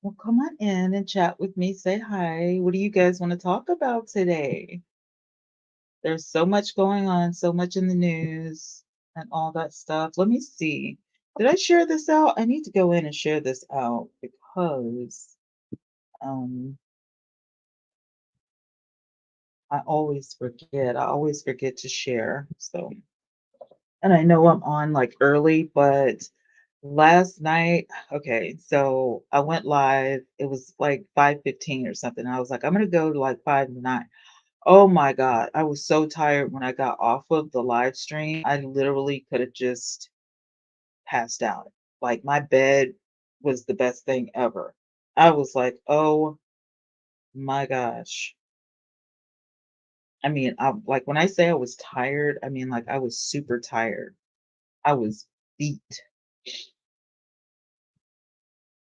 Well, come on in and chat with me. Say hi. What do you guys want to talk about today? There's so much going on, so much in the news and all that stuff. Let me see. Did I share this out? I need to go in and share this out because um I always forget. I always forget to share. So, and I know I'm on like early, but last night, okay, so I went live. It was like 5:15 or something. I was like, I'm gonna go to like 5 to 9. Oh my god, I was so tired when I got off of the live stream. I literally could have just passed out. Like, my bed was the best thing ever. I was like, "Oh my gosh." I mean, like, when I say I was tired, I mean, like, I was super tired. I was beat,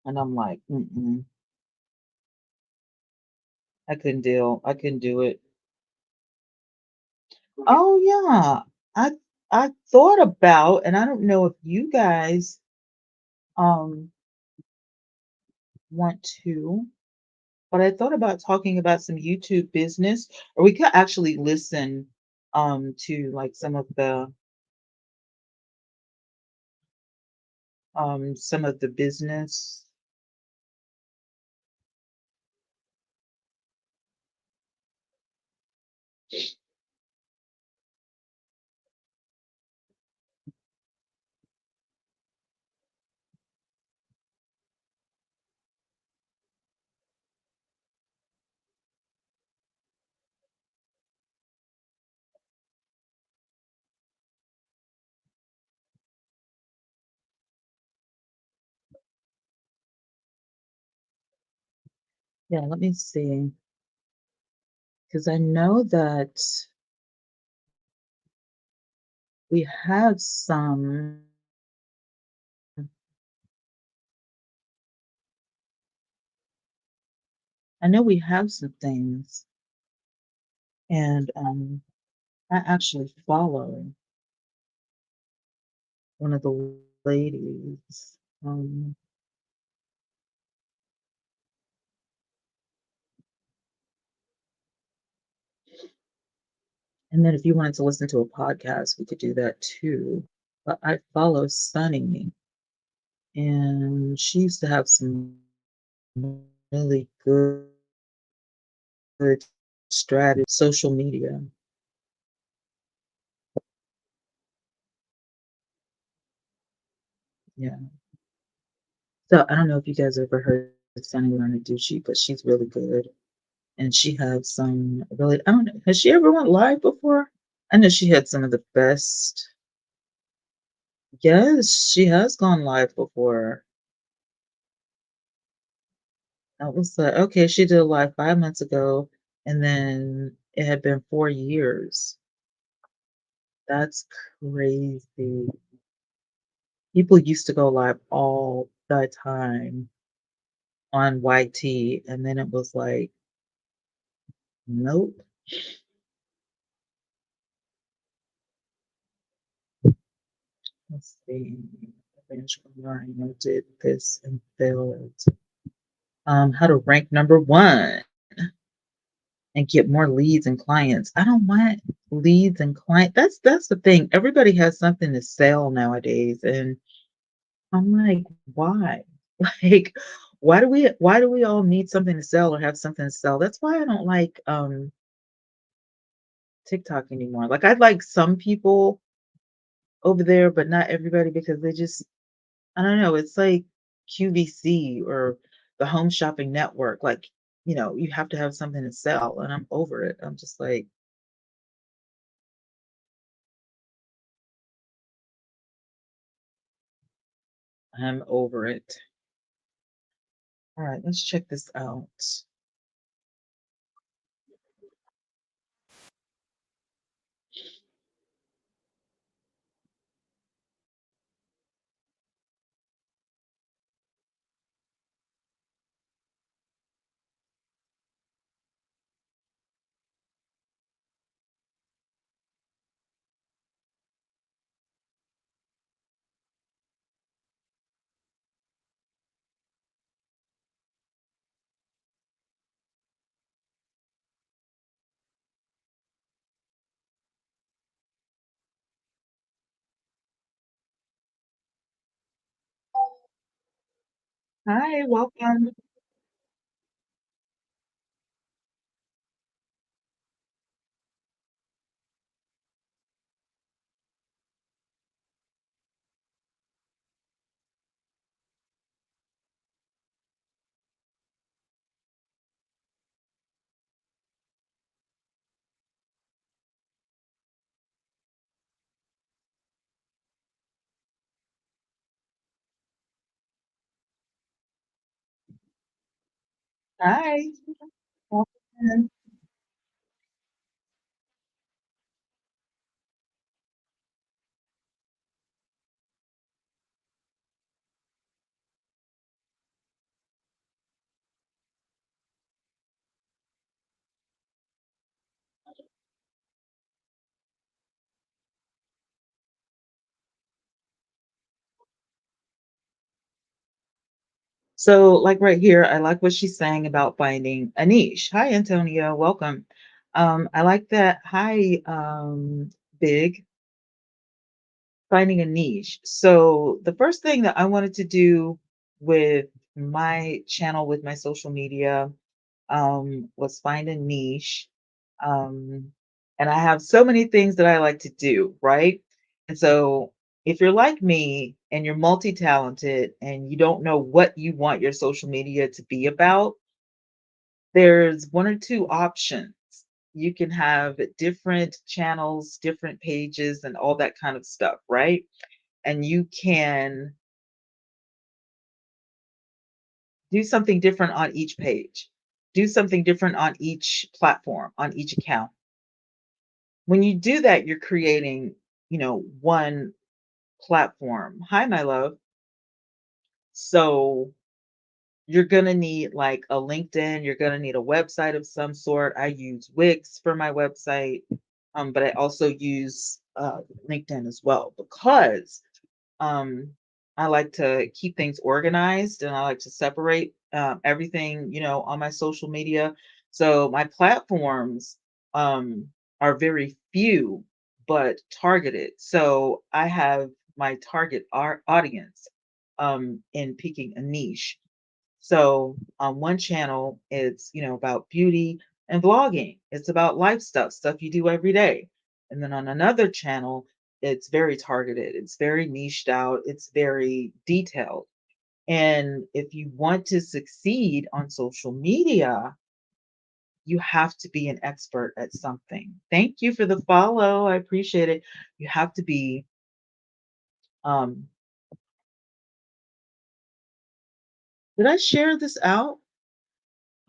and I'm like, "Mm-mm, I couldn't do it." Oh, yeah. I thought about, and I don't know if you guys, um, want to, but I thought about talking about some YouTube business, or we could actually listen to like some of the business. Yeah, let me see. Because I know that we have some, I know we have some things, and I actually follow one of the ladies. Um, and then if you wanted to listen to a podcast, we could do that too. But I follow Sunny, and she used to have some really good strategy, social media. Yeah. So I don't know if you guys ever heard of Sunny Ducci, but she's really good. And she had some really, I don't know, has she ever went live before? I know she had some of the best. Yes, she has gone live before. I was like, okay, she did a live 5 months ago, and then it had been 4 years. That's crazy. People used to go live all the time on YT, and then it was like, nope. Let's see. Eventually Rhino did this and failed. How to rank number one and get more leads and clients. I don't want leads and clients. That's the thing. Everybody has something to sell nowadays, and I'm like, why? Like, why do we all need something to sell or have something to sell? That's why I don't like TikTok anymore. Like, I like some people over there, but not everybody because they just, I don't know, it's like QVC or the Home Shopping Network. Like, you have to have something to sell, and I'm over it. I'm just like, I'm over it. All right, let's check this out. Hi, welcome. Hi. Welcome. So, like right here, I like what she's saying about finding a niche. Hi, Antonia. Welcome. I like that. Hi, Big, finding a niche. So, the first thing that I wanted to do with my channel, with my social media, was find a niche. Um, and I have so many things that I like to do, right? And so if you're like me and you're multi-talented and you don't know what you want your social media to be about, there's one or two options. You can have different channels, different pages, and all that kind of stuff, right? And you can do something different on each page, do something different on each platform, on each account. When you do that, you're creating, one platform. Hi, my love. So you're gonna need like a LinkedIn, you're gonna need a website of some sort. I use Wix for my website, but I also use LinkedIn as well because um, I like to keep things organized and I like to separate everything, on my social media. So my platforms um, are very few but targeted. So I have my target audience in picking a niche. So on one channel, it's, about beauty and vlogging. It's about life stuff you do every day. And then on another channel, it's very targeted. It's very niched out. It's very detailed. And if you want to succeed on social media, you have to be an expert at something. Thank you for the follow. I appreciate it. You have to be, um, did I share this out?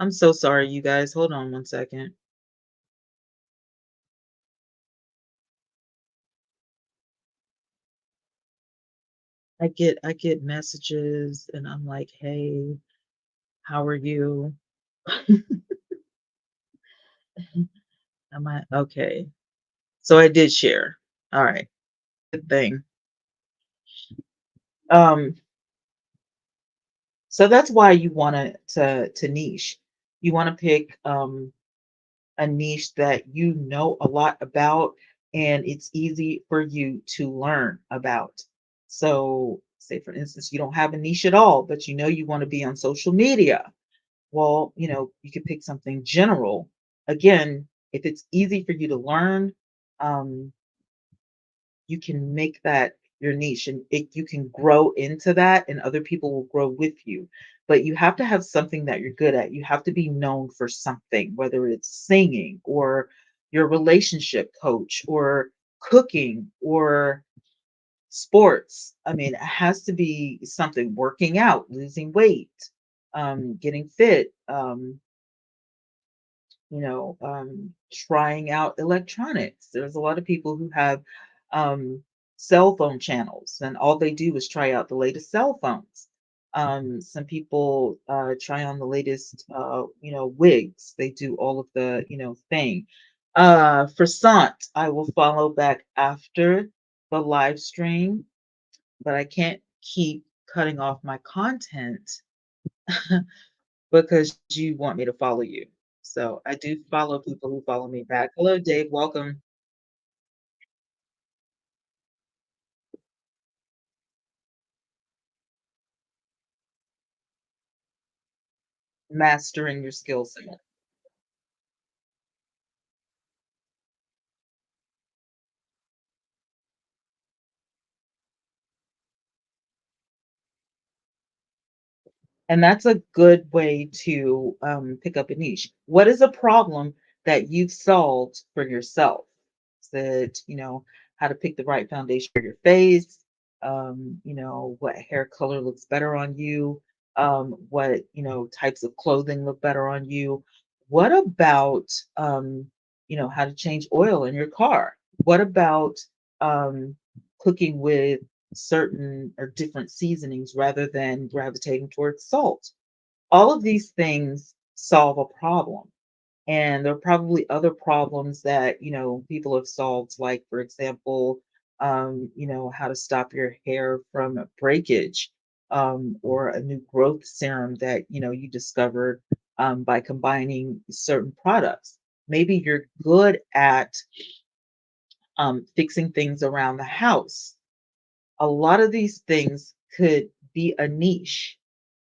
I'm so sorry, you guys. Hold on one second. I get messages and I'm like, "Hey, how are you?" Am I okay? So I did share. All right. Good thing. Um, so that's why you want to niche. You want to pick a niche that you know a lot about and it's easy for you to learn about. So, say for instance, you don't have a niche at all, but you know you want to be on social media. Well, you could pick something general. Again, if it's easy for you to learn, um, you can make that your niche and you can grow into that and other people will grow with you. But you have to have something that you're good at. You have to be known for something, whether it's singing or your relationship coach or cooking or sports. I mean, it has to be something working out, losing weight, getting fit. Trying out electronics. There's a lot of people who have um, cell phone channels, and all they do is try out the latest cell phones. Some people try on the latest, wigs. They do all of the, thing. For Sant, I will follow back after the live stream, but I can't keep cutting off my content because you want me to follow you. So I do follow people who follow me back. Hello, Dave. Welcome. mastering your skill set. And that's a good way to pick up a niche. What is a problem that you've solved for yourself? That, how to pick the right foundation for your face, what hair color looks better on you, what, types of clothing look better on you. What about, how to change oil in your car? What about um, cooking with certain or different seasonings rather than gravitating towards salt? All of these things solve a problem. And there are probably other problems that, people have solved, like, for example, how to stop your hair from breakage, or a new growth serum that, you discovered by combining certain products. Maybe you're good at fixing things around the house. A lot of these things could be a niche,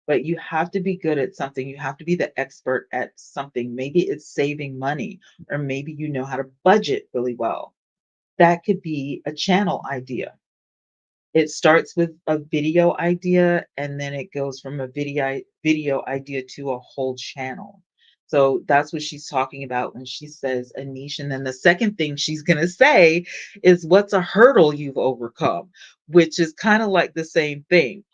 but you have to be good at something. You have to be the expert at something. Maybe it's saving money, or maybe you know how to budget really well. That could be a channel idea. It starts with a video idea, and then it goes from a video idea to a whole channel. So that's what she's talking about when she says a niche. And then the second thing she's going to say is, what's a hurdle you've overcome, which is kind of like the same thing.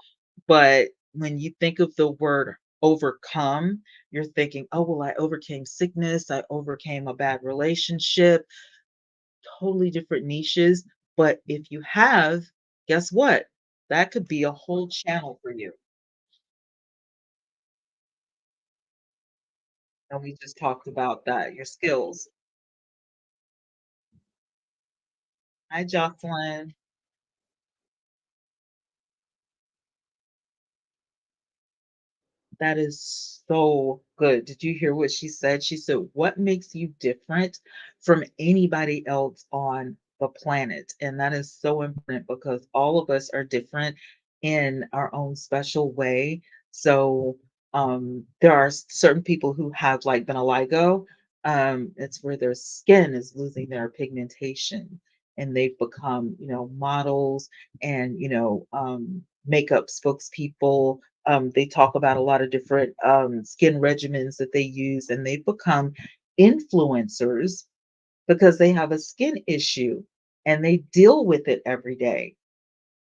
But when you think of the word overcome, you're thinking, oh, well, I overcame sickness, I overcame a bad relationship, totally different niches. But if you have, guess what? That could be a whole channel for you. And we just talked about that, your skills. Hi, Jocelyn. That is so good. Did you hear what she said? She said, "What makes you different from anybody else on the planet?" And that is so important because all of us are different in our own special way. So, there are certain people who have like vitiligo. It's where their skin is losing their pigmentation, and they've become, models and, makeup spokespeople. They talk about a lot of different skin regimens that they use, and they've become influencers because they have a skin issue and they deal with it every day.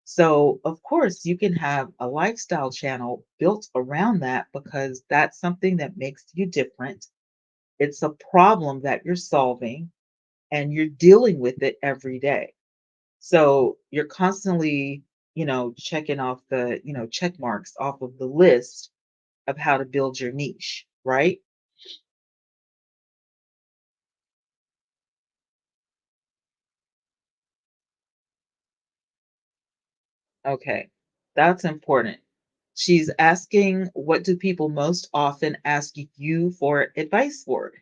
So, of course, you can have a lifestyle channel built around that because that's something that makes you different. It's a problem that you're solving and you're dealing with it every day. So, you're constantly, checking off the, check marks off of the list of how to build your niche, right? Okay, that's important. She's asking, what do people most often ask you for advice for?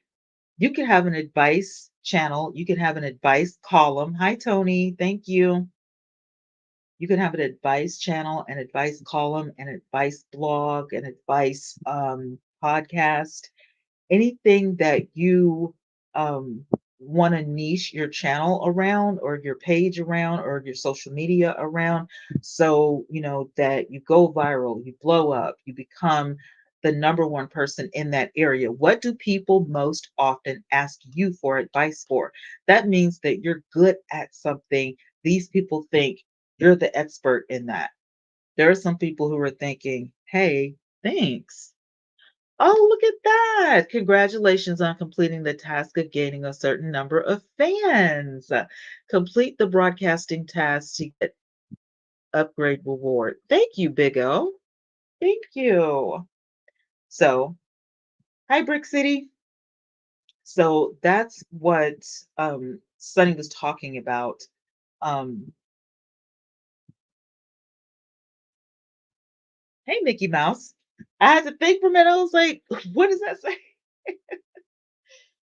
You can have an advice channel, you can have an advice column. Hi, Tony. Thank you. You can have an advice channel, an advice column, an advice blog, an advice podcast, anything that you want to niche your channel around, or your page around, or your social media around, so that you go viral, you blow up, you become the number one person in that area. What do people most often ask you for advice for? That means that you're good at something. These people think you're the expert in that. There are some people who are thinking, hey, thanks. Oh, look at that. Congratulations on completing the task of gaining a certain number of fans. Complete the broadcasting task to get upgrade reward. Thank you, Big O. Thank you. So, hi, Brick City. So that's what Sunny was talking about. Um, hey, Mickey Mouse. I had to think for a minute. I was like, what does that say?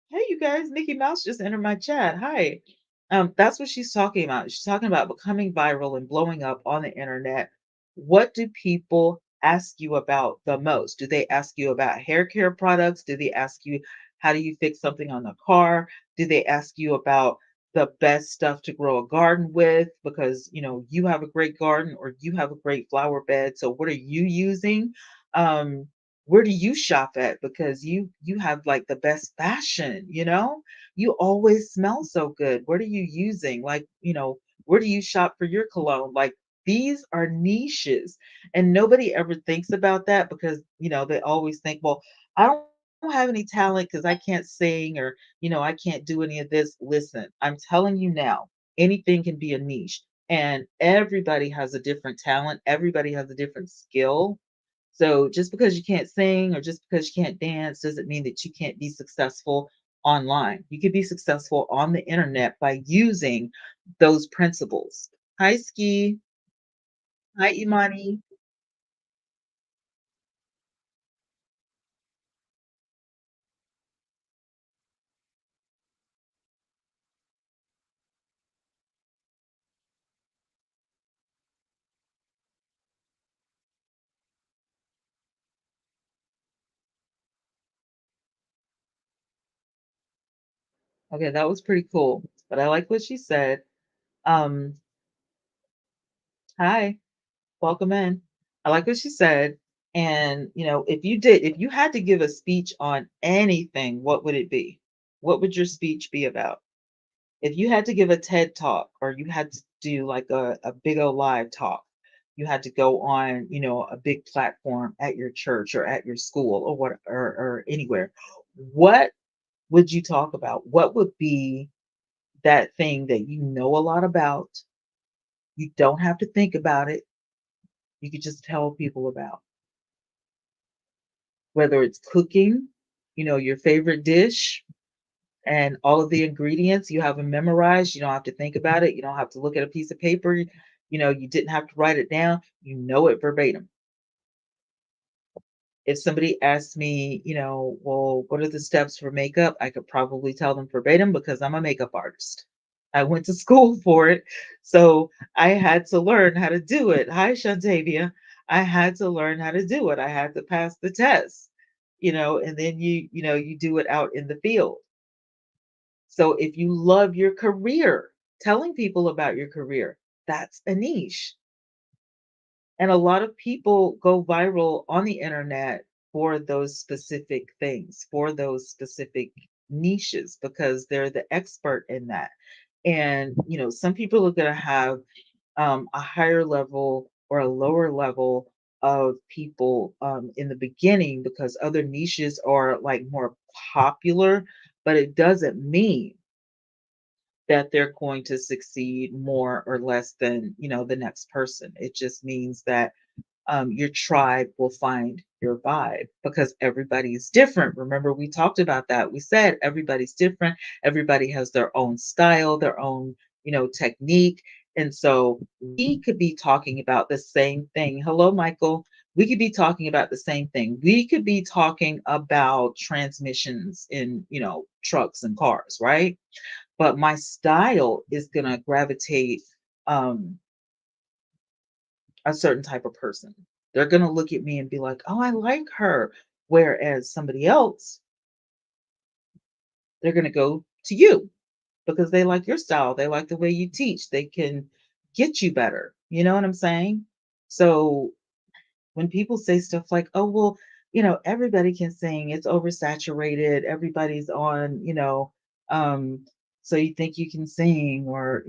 Hey, you guys, Mickey Mouse just entered my chat. Hi. That's what she's talking about. She's talking about becoming viral and blowing up on the internet. What do people ask you about the most? Do they ask you about hair care products? Do they ask you, how do you fix something on the car? Do they ask you about the best stuff to grow a garden with because, you have a great garden or you have a great flower bed. So what are you using? Um, where do you shop at? Because you have like the best fashion, you know? You always smell so good. What are you using? Like, where do you shop for your cologne? Like these are niches and nobody ever thinks about that because, they always think, well, I don't have any talent because I can't sing or, I can't do any of this. Listen, I'm telling you now, anything can be a niche and everybody has a different talent. Everybody has a different skill. So just because you can't sing or just because you can't dance doesn't mean that you can't be successful online. You could be successful on the internet by using those principles. Hi, Ski. Hi, Imani. Okay, that was pretty cool. But I like what she said. Um, Hi, welcome in. I like what she said. And, if you had to give a speech on anything, what would it be? What would your speech be about? If you had to give a TED talk or you had to do like a big O live talk, you had to go on, a big platform at your church or at your school or or anywhere. What would you talk about? What would be that thing that you know a lot about? You don't have to think about it. You could just tell people about whether it's cooking, your favorite dish, and all of the ingredients you have them memorized. You don't have to think about it. You don't have to look at a piece of paper. You didn't have to write it down. You know it verbatim. If somebody asked me, well, what are the steps for makeup? I could probably tell them verbatim because I'm a makeup artist. I went to school for it. So I had to learn how to do it. Hi, Shantavia. I had to learn how to do it. I had to pass the test, and then you do it out in the field. So if you love your career, telling people about your career, that's a niche. And a lot of people go viral on the internet for those specific things, for those specific niches, because they're the expert in that. And, some people are going to have a higher level or a lower level of people in the beginning because other niches are like more popular, but it doesn't mean that they're going to succeed more or less than, the next person. It just means that your tribe will find your vibe because everybody's different. Remember, we talked about that. We said everybody's different. Everybody has their own style, their own, technique. And so we could be talking about the same thing. Hello, Michael. We could be talking about the same thing. We could be talking about transmissions in, trucks and cars, right? But my style is going to gravitate um, a certain type of person. They're going to look at me and be like, oh, I like her. Whereas somebody else, they're going to go to you because they like your style. They like the way you teach. They can get you better. You know what I'm saying? So when people say stuff like, "Oh, well, everybody can sing. It's oversaturated. Everybody's on, um, so you think you can sing or,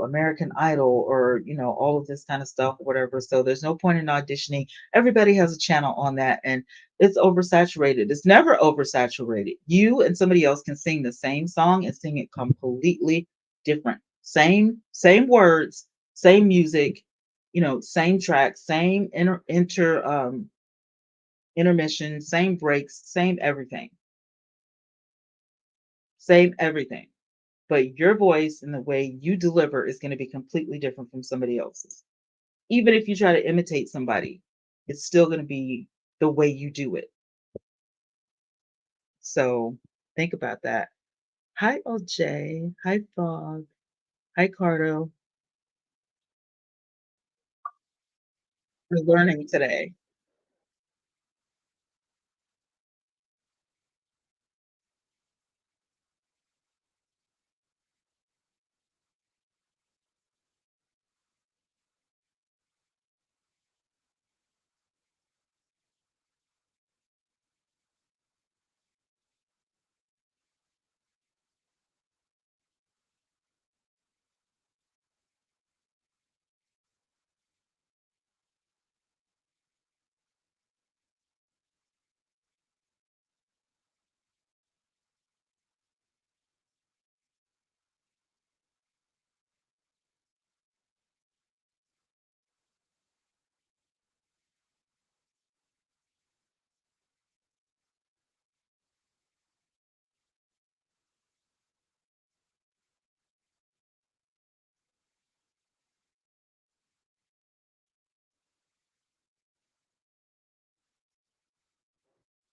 American Idol or, all of this kind of stuff, whatever. So there's no point in auditioning. Everybody has a channel on that and it's oversaturated. It's never oversaturated. You and somebody else can sing the same song and sing it completely different. Same words, same music, same track, same intermission, same breaks, same everything. But your voice and the way you deliver is going to be completely different from somebody else's. Even if you try to imitate somebody, it's still going to be the way you do it. So think about that. Hi, OJ. Hi, Fog. Hi, Cardo. We're learning today.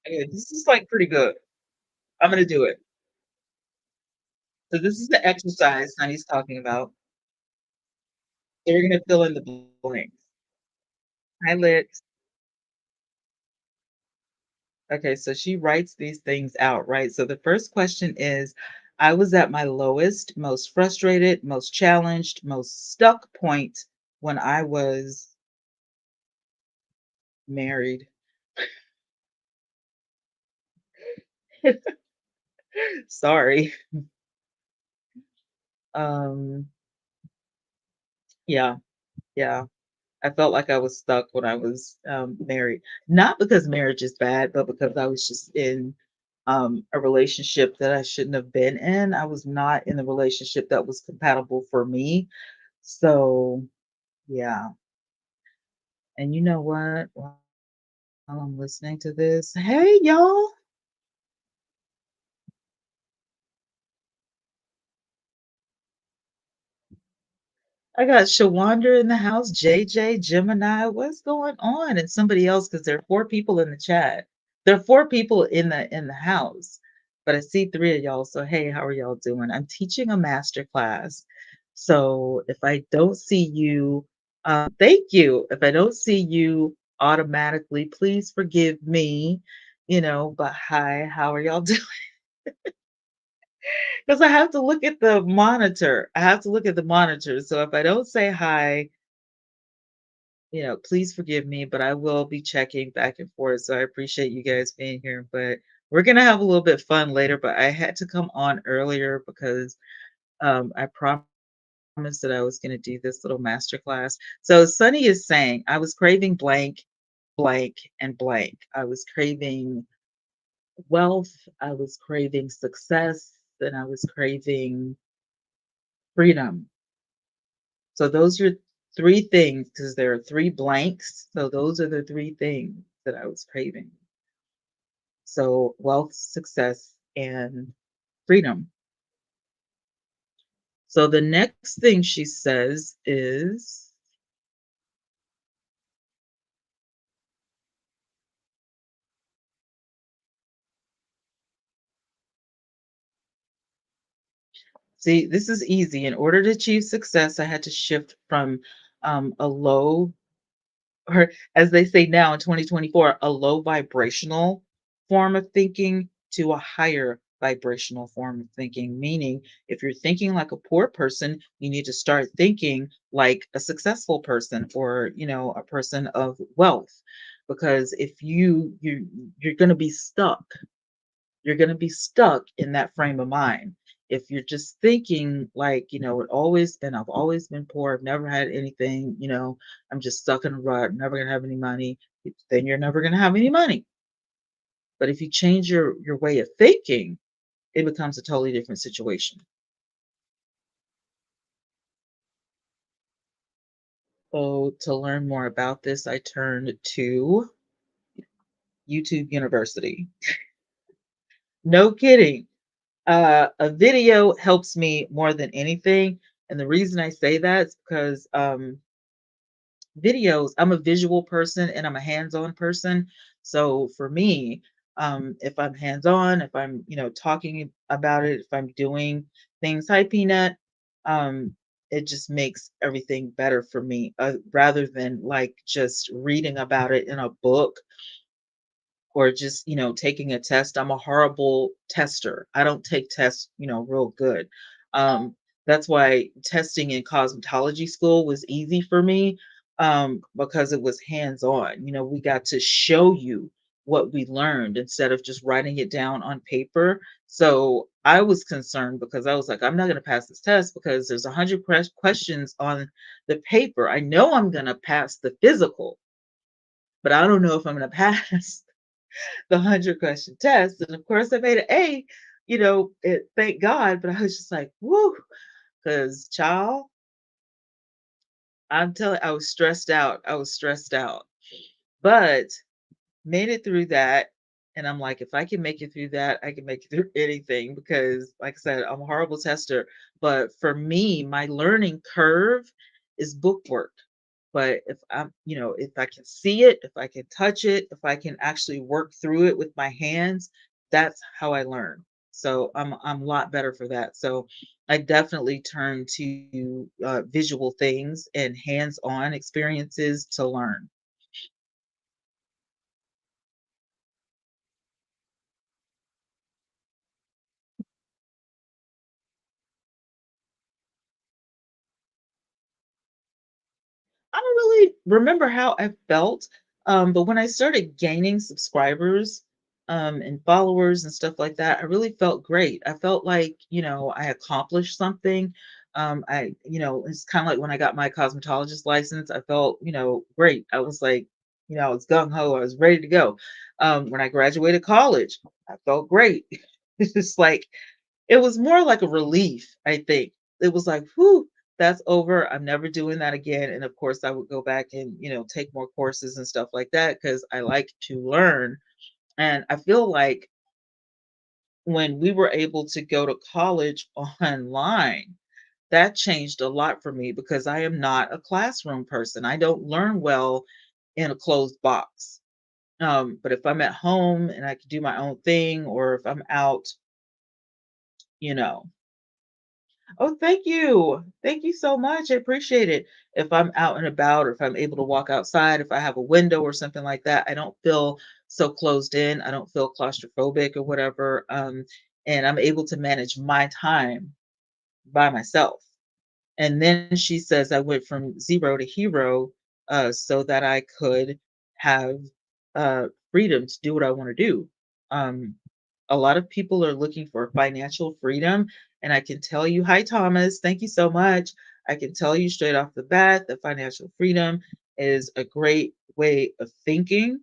Okay, this is like pretty good. I'm gonna do it. So this is the exercise Sunny's talking about. So you're gonna fill in the blanks. Highlight. Okay, so she writes these things out, right? So the first question is, I was at my lowest, most frustrated, most challenged, most stuck point when I was married. Sorry. Um, yeah, yeah. I felt like I was stuck when I was married. Not because marriage is bad, but because I was just in a relationship that I shouldn't have been in. I was not in the relationship that was compatible for me. So, yeah. And you know what? While I'm listening to this, hey, y'all. I got Shawanda in the house, JJ, Gemini. What's going on? And somebody else, because there are four people in the chat. There are four people in the house, but I see three of y'all. So hey, how are y'all doing? I'm teaching a master class. So if I don't see you, thank you. If I don't see you automatically, please forgive me. But hi, how are y'all doing? Because I have to look at the monitor. I have to look at the monitor. So if I don't say hi, please forgive me, but I will be checking back and forth. So I appreciate you guys being here. But we're gonna have a little bit fun later. But I had to come on earlier because I promised that I was gonna do this little master class. So Sunny is saying I was craving blank, blank, and blank. I was craving wealth, I was craving success, and I was craving freedom. So those are three things because there are three blanks. So those are the three things that I was craving. So wealth, success, and freedom. So the next thing she says is, see, this is easy. In order to achieve success, I had to shift from a low, or as they say now in 2024, a low vibrational form of thinking to a higher vibrational form of thinking. Meaning, if you're thinking like a poor person, you need to start thinking like a successful person, or a person of wealth. Because if you're going to be stuck, you're going to be stuck in that frame of mind. If you're just thinking like, I've always been poor, I've never had anything, I'm just stuck in a rut, never going to have any money, then you're never going to have any money. But if you change your way of thinking, it becomes a totally different situation. So to learn more about this, I turned to YouTube University. No kidding. A video helps me more than anything. And the reason I say that is because videos, I'm a visual person and I'm a hands-on person. So for me, if I'm hands-on, if I'm, talking about it, if I'm doing things, hi Peanut, it just makes everything better for me, rather than like just reading about it in a book, or just, taking a test. I'm a horrible tester. I don't take tests, real good. That's why testing in cosmetology school was easy for me, because it was hands on. We got to show you what we learned instead of just writing it down on paper. So I was concerned because I was like, I'm not going to pass this test because there's 100 questions on the paper. I know I'm going to pass the physical, but I don't know if I'm going to pass the 100-question test. And of course, I made an A, thank God. But I was just like, whoo, because child, I'm telling, I was stressed out. I was stressed out, but made it through that. And I'm like, if I can make it through that, I can make it through anything because, like I said, I'm a horrible tester. But for me, my learning curve is book work. But if I'm, if I can see it, if I can touch it, if I can actually work through it with my hands, that's how I learn. So I'm a lot better for that. So I definitely turn to visual things and hands-on experiences to learn. I don't really remember how I felt, but when I started gaining subscribers, and followers and stuff like that, I really felt great. I felt like, I accomplished something. It's kind of like when I got my cosmetologist license, I felt, great. I was like, I was gung ho. I was ready to go. When I graduated college, I felt great. It's just like it was more like a relief, I think. It was like, "Whew, that's over. I'm never doing that again." And of course, I would go back and, take more courses and stuff like that because I like to learn. And I feel like when we were able to go to college online, that changed a lot for me because I am not a classroom person. I don't learn well in a closed box. But if I'm at home and I can do my own thing, or if I'm out, you know, oh, thank you. Thank you so much. I appreciate it. If I'm out and about, or if I'm able to walk outside, if I have a window or something like that, I don't feel so closed in. I don't feel claustrophobic or whatever. And I'm able to manage my time by myself. And then she says I went from zero to hero so that I could have freedom to do what I want to do. Um, a lot of people are looking for financial freedom. And I can tell you, hi, Thomas, thank you so much. I can tell you straight off the bat that financial freedom is a great way of thinking,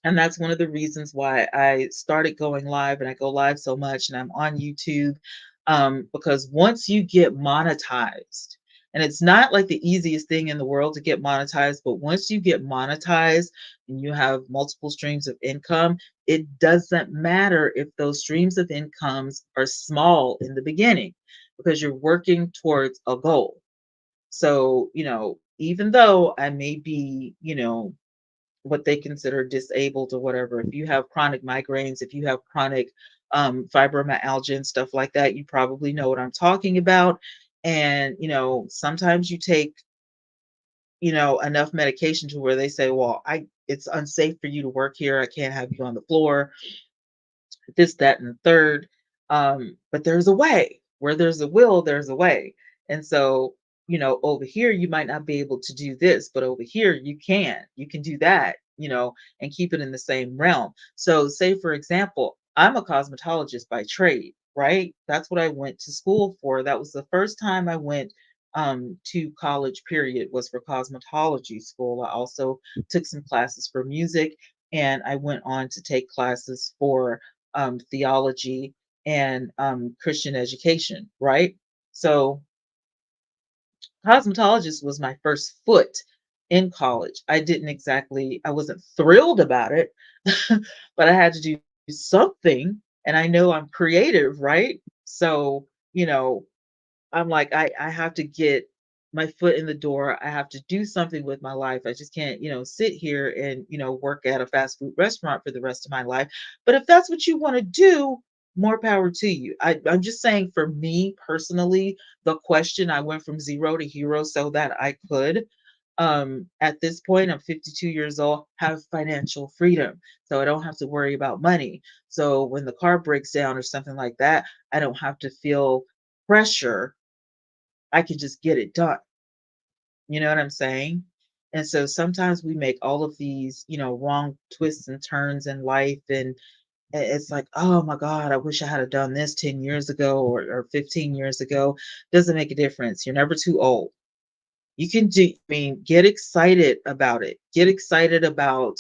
and that's one of the reasons why I started going live, and I go live so much and I'm on YouTube. Because once you get monetized, and it's not like the easiest thing in the world to get monetized, but once you get monetized and you have multiple streams of income, it doesn't matter if those streams of incomes are small in the beginning because you're working towards a goal. So, even though I may be, what they consider disabled or whatever. If you have chronic migraines, if you have chronic fibromyalgia and stuff like that, you probably know what I'm talking about. And, sometimes you take, enough medication to where they say, well, it's unsafe for you to work here. I can't have you on the floor, this, that, and the third. But there's a way. Where there's a will, there's a way. And so, over here, you might not be able to do this, but over here, you can. You can do that, and keep it in the same realm. So, say, for example, I'm a cosmetologist by trade, right? That's what I went to school for. That was the first time I went to college, period, was for cosmetology school. I also took some classes for music, and I went on to take classes for theology and Christian education, right? So, cosmetologist was my first foot in college. I wasn't thrilled about it, but I had to do something. And I know I'm creative, right? So, you know, I'm like, I have to get my foot in the door. I have to do something with my life. I just can't, sit here and, work at a fast food restaurant for the rest of my life. But if that's what you want to do, more power to you. I'm just saying, for me personally, the question, I went from zero to hero so that I could, at this point, I'm 52 years old, have financial freedom. So I don't have to worry about money. So when the car breaks down or something like that, I don't have to feel pressure. I could just get it done. You know what I'm saying? And so sometimes we make all of these, wrong twists and turns in life. And it's like, oh my God, I wish I had have done this 10 years ago, or 15 years ago. Doesn't make a difference. You're never too old. You can do, I mean, get excited about it. Get excited about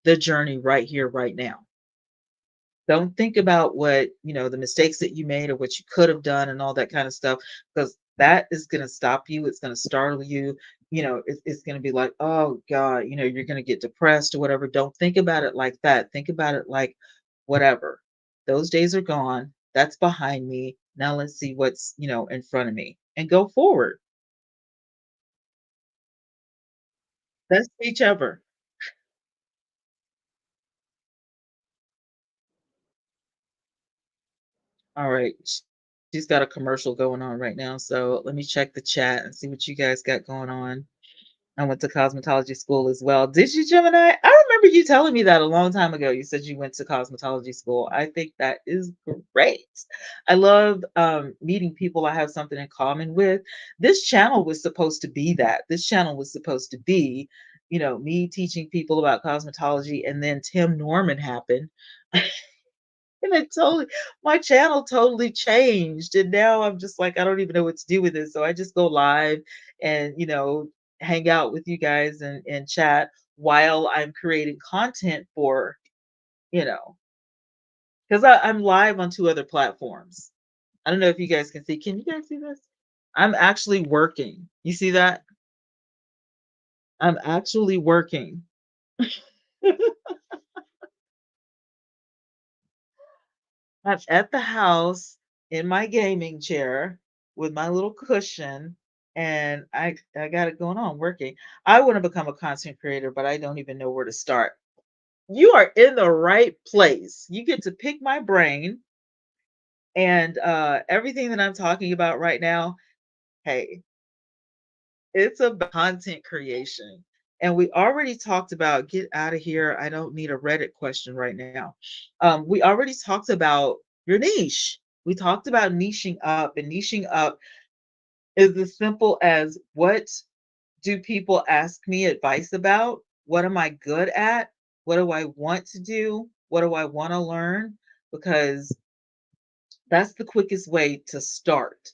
the journey right here, right now. Don't think about what, the mistakes that you made or what you could have done and all that kind of stuff, because that is going to stop you. It's going to startle you. It's going to be like, oh God, you're going to get depressed or whatever. Don't think about it like that. Think about it like, whatever. Those days are gone. That's behind me. Now let's see what's, in front of me, and go forward. Best speech ever. All right. She's got a commercial going on right now. So let me check the chat and see what you guys got going on. I went to cosmetology school as well. Did you, Gemini? I remember you telling me that a long time ago. You said you went to cosmetology school. I think that is great. I love meeting people I have something in common with. This channel was supposed to be that. This channel was supposed to be, me teaching people about cosmetology, and then Tim Norman happened. And it totally my channel totally changed, and now I'm just like, I don't even know what to do with it, so I just go live and, hang out with you guys and chat while I'm creating content for, you know, because I'm live on 2 other platforms. I don't know if you guys can see. Can you guys see this? I'm actually working. You see that? I'm actually working. I'm at the house in my gaming chair with my little cushion, and I got it going on working. I want to become a content creator, but I don't even know where to start. You are in the right place. You get to pick my brain, and everything that I'm talking about right now, hey, it's about content creation. And we already talked about get out of here. I don't need a Reddit question right now. We already talked about your niche. We talked about niching up, and niching up is as simple as what do people ask me advice about? What am I good at? What do I want to do? What do I want to learn? Because that's the quickest way to start.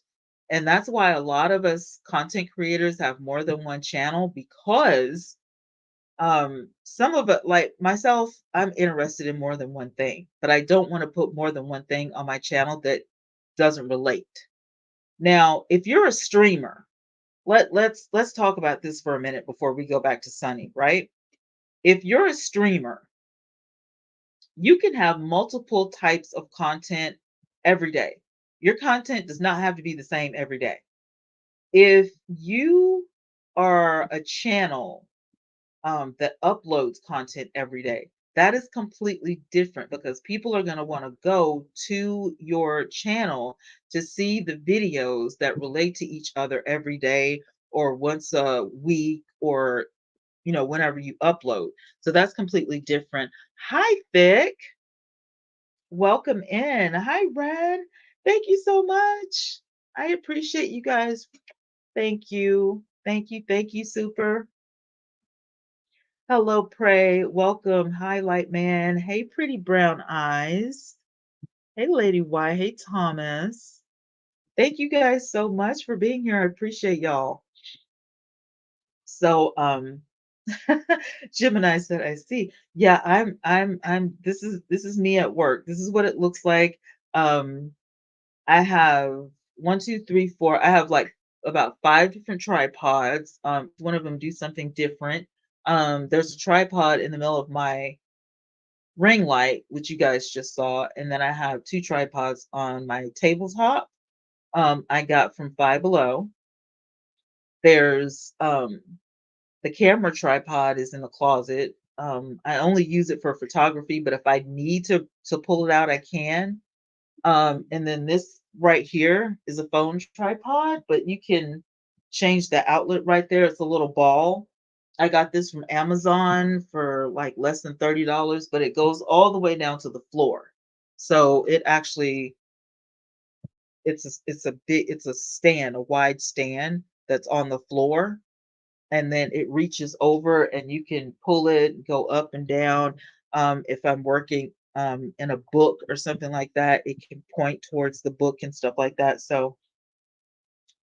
And that's why a lot of us content creators have more than one channel because some of it, like myself, I'm interested in more than one thing, but I don't want to put more than one thing on my channel that doesn't relate. Now, if you're a streamer, let's talk about this for a minute before we go back to Sunny, right? If you're a streamer, you can have multiple types of content every day. Your content does not have to be the same every day. If you are a channel that uploads content every day, that is completely different because people are going to want to go to your channel to see the videos that relate to each other every day or once a week or whenever you upload. So that's completely different. Hi, Vic. Welcome in. Hi, Red. Thank you so much. I appreciate you guys. Thank you. Thank you. Thank you, Super. Hello, Pray. Welcome. Hi, Light Man. Hey, Pretty Brown Eyes. Hey, Lady Y. Hey, Thomas. Thank you guys so much for being here. I appreciate y'all. So, Gemini said, I see. Yeah, this is me at work. This is what it looks like. Um, I have one, two, three, four. I have like about 5 different tripods. One of them do something different. There's a tripod in the middle of my ring light, which you guys just saw, and then I have 2 tripods on my tabletop. I got from Five Below. There's the camera tripod is in the closet. I only use it for photography, but if I need to pull it out, I can. And then this right here is a phone tripod, but you can change the outlet right there. It's a little ball. I got this from Amazon for like less than $30, but it goes all the way down to the floor. So it actually it's a stand, a wide stand that's on the floor, and then it reaches over and you can pull it, go up and down. If I'm working in a book or something like that, it can point towards the book and stuff like that. So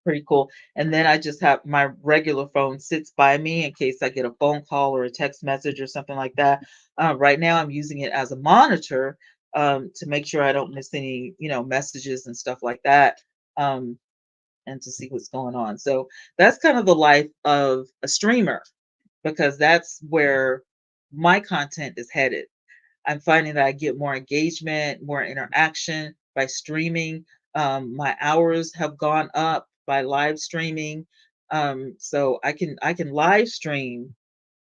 pretty cool. And then I just have my regular phone sits by me in case I get a phone call or a text message or something like that. Right now, I'm using it as a monitor to make sure I don't miss any, messages and stuff like that. Um, and to see what's going on. So that's kind of the life of a streamer because that's where my content is headed. I'm finding that I get more engagement, more interaction by streaming. My hours have gone up by live streaming. So I can live stream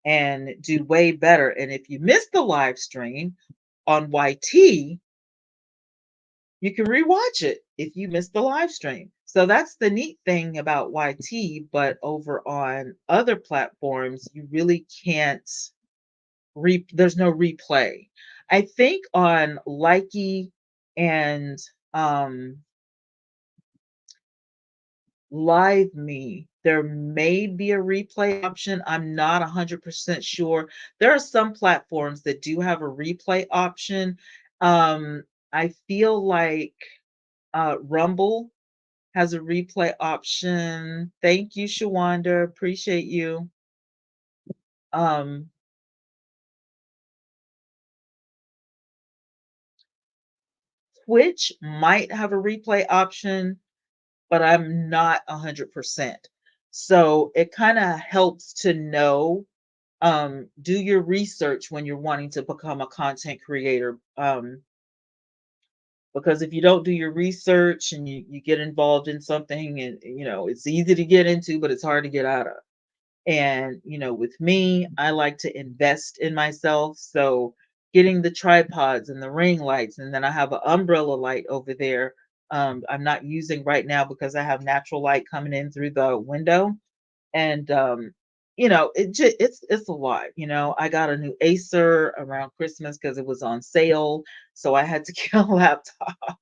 and do way better. And if you missed the live stream on YT, you can rewatch it if you missed the live stream. So that's the neat thing about YT, but over on other platforms, you really can't there's no replay. I think on Likey and um Live Me, there may be a replay option. I'm not 100% sure. There are some platforms that do have a replay option. I feel like Rumble has a replay option. Thank you, Shawanda. Appreciate you. Um, Twitch might have a replay option, but I'm not 100%. So it kind of helps to know, do your research when you're wanting to become a content creator. Because if you don't do your research and you get involved in something and it's easy to get into, but it's hard to get out of. And, with me, I like to invest in myself. So getting the tripods and the ring lights, and then I have an umbrella light over there. I'm not using right now because I have natural light coming in through the window. And it's a lot. I got a new Acer around Christmas because it was on sale. So I had to get a laptop.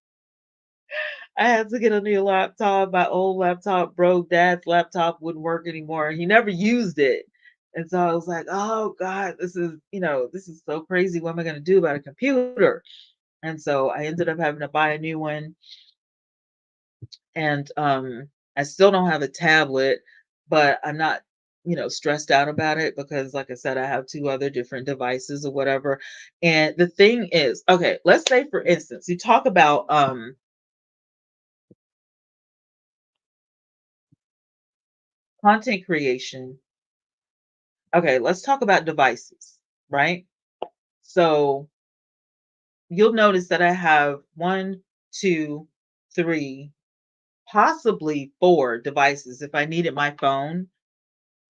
I had to get a new laptop. My old laptop broke. Dad's laptop wouldn't work anymore. He never used it. And so I was like, oh God, this is so crazy. What am I going to do about a computer? And so I ended up having to buy a new one. And I still don't have a tablet, but I'm not, stressed out about it because, like I said, I have two other different devices or whatever. And the thing is, okay, let's say for instance, you talk about content creation. Okay, let's talk about devices, right? So you'll notice that I have one, two, three, possibly four devices. If I needed my phone,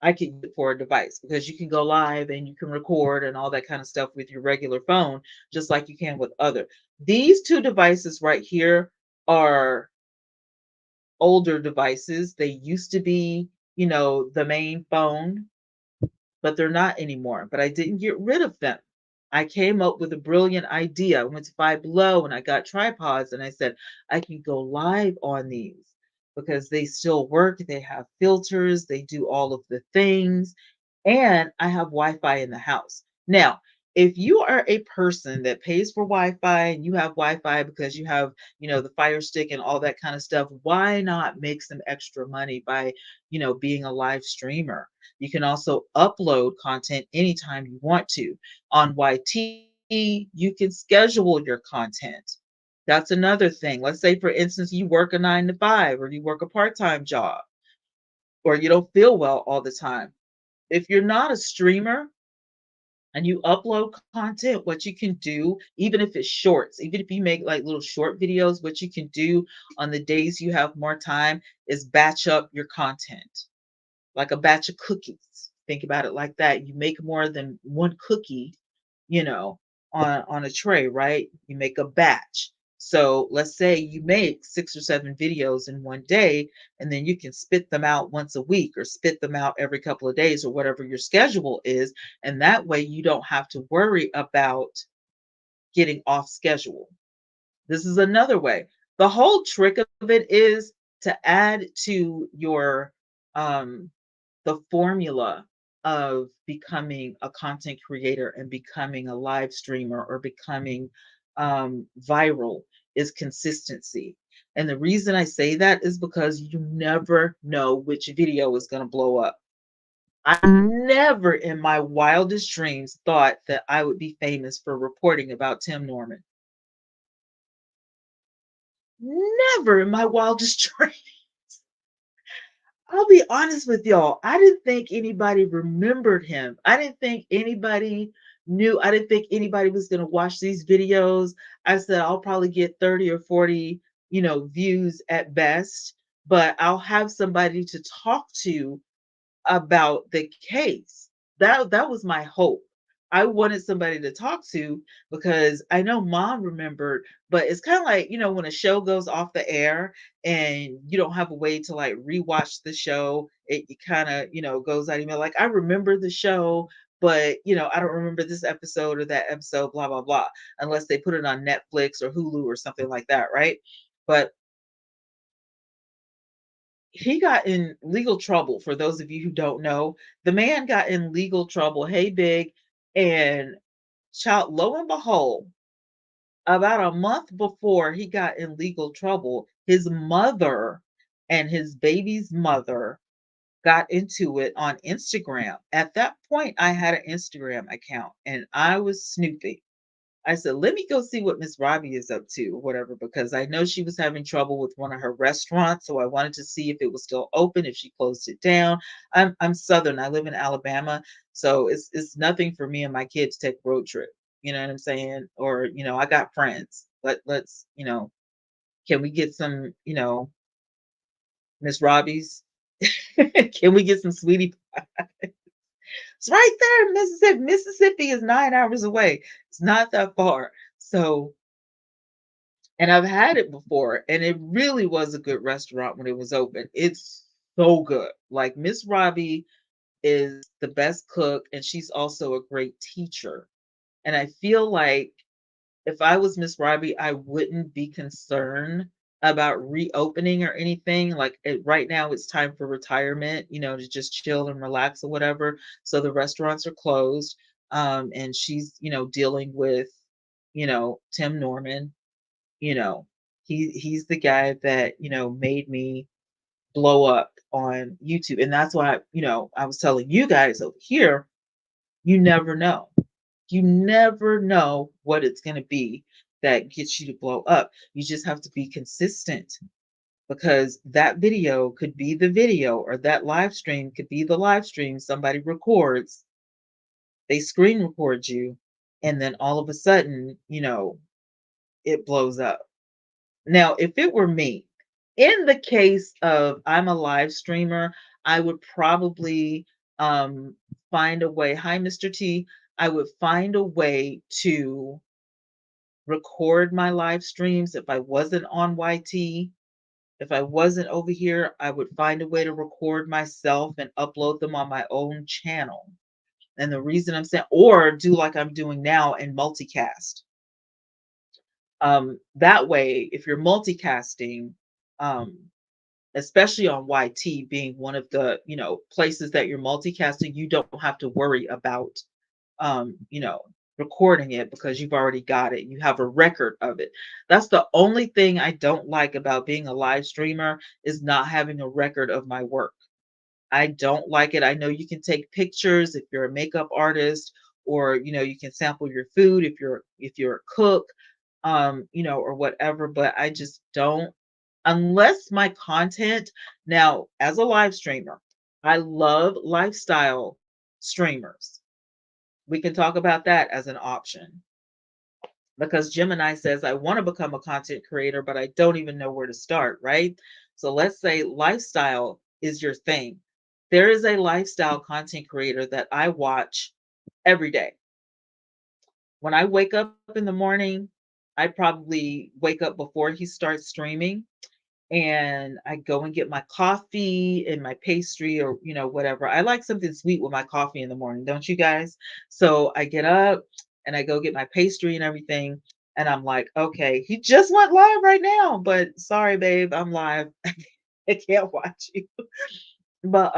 I could use it for a device because you can go live and you can record and all that kind of stuff with your regular phone, just like you can with other. These two devices right here are older devices. They used to be, the main phone, but they're not anymore. But I didn't get rid of them. I came up with a brilliant idea. I went to Five Below and I got tripods and I said, I can go live on these because they still work. They have filters, they do all of the things, and I have Wi-Fi in the house. Now, if you are a person that pays for Wi-Fi and you have Wi-Fi because you have, the Fire Stick and all that kind of stuff, why not make some extra money by, being a live streamer? You can also upload content anytime you want to. On YT, you can schedule your content. That's another thing. Let's say, for instance, you work a 9 to 5 or you work a part-time job or you don't feel well all the time. If you're not a streamer and you upload content, what you can do, even if it's shorts, even if you make like little short videos, what you can do on the days you have more time is batch up your content like a batch of cookies. Think about it like that. You make more than one cookie, you know, on a tray, right? You make a batch. So let's say you make 6 or 7 videos in one day, and then you can spit them out once a week or spit them out every couple of days or whatever your schedule is. And that way you don't have to worry about getting off schedule. This is another way. The whole trick of it is to add to your the formula of becoming a content creator and becoming a live streamer or becoming viral is consistency. And the reason I say that is because you never know which video is going to blow up. I never in my wildest dreams thought that I would be famous for reporting about Tim Norman. Never in my wildest dreams. I'll be honest with y'all. I didn't think anybody remembered him. I didn't think anybody knew. I didn't think anybody was going to watch these videos. I said, I'll probably get 30 or 40, views at best, but I'll have somebody to talk to about the case. That was my hope. I wanted somebody to talk to because I know mom remembered, but it's kind of like, when a show goes off the air and you don't have a way to like rewatch the show, it kind of, goes out email. Like I remember the show, but I don't remember this episode or that episode, blah, blah, blah, unless they put it on Netflix or Hulu or something like that, right? But he got in legal trouble. For those of you who don't know, the man got in legal trouble. Hey, big. And child, lo and behold, about a month before he got in legal trouble, his mother and his baby's mother got into it on Instagram. At that point, I had an Instagram account and I was snooping. I said, let me go see what Miss Robbie is up to, or whatever, because I know she was having trouble with one of her restaurants. So I wanted to see if it was still open, if she closed it down. I'm Southern. I live in Alabama. So it's nothing for me and my kids to take road trip. You know what I'm saying? Or, I got friends. Let's, can we get some, Miss Robbie's? Can we get some sweetie pie? It's right there in Mississippi. Mississippi is 9 hours away. It's not that far. So and I've had it before, and it really was a good restaurant when it was open. It's so good. Like Miss Robbie is the best cook, and she's also a great teacher. And I feel like if I was Miss Robbie, I wouldn't be concerned about reopening or anything. Like right now, it's time for retirement, to just chill and relax or whatever. So the restaurants are closed. And she's, dealing with, Tim Norman. You know, he's the guy that, made me blow up on YouTube. And that's why, I was telling you guys over here, you never know. You never know what it's going to be that gets you to blow up. You just have to be consistent because that video could be the video or that live stream could be the live stream somebody records, they screen record you, and then all of a sudden, it blows up. Now, if it were me, in the case of I'm a live streamer, I would probably find a way. Hi, Mr. T. I would find a way to record my live streams if I wasn't on YT. If I wasn't over here, I would find a way to record myself and upload them on my own channel. And the reason I'm saying, or do like I'm doing now and multicast. That way, if you're multicasting, um, especially on YT being one of the, places that you're multicasting, you don't have to worry about, um, you know, recording it because you've already got it. You have a record of it. That's the only thing I don't like about being a live streamer is not having a record of my work. I don't like it. I know you can take pictures if you're a makeup artist or you can sample your food if you're a cook or whatever, but I just don't unless my content now as a live streamer, I love lifestyle streamers. We can talk about that as an option because Gemini says, I want to become a content creator, but I don't even know where to start, right? So let's say lifestyle is your thing. There is a lifestyle content creator that I watch every day. When I wake up in the morning, I probably wake up before he starts streaming and I go and get my coffee and my pastry or whatever. I like something sweet with my coffee in the morning, don't you guys? So I get up and I go get my pastry and everything and I'm like, okay, he just went live right now, but sorry babe, I'm live. I can't watch you. But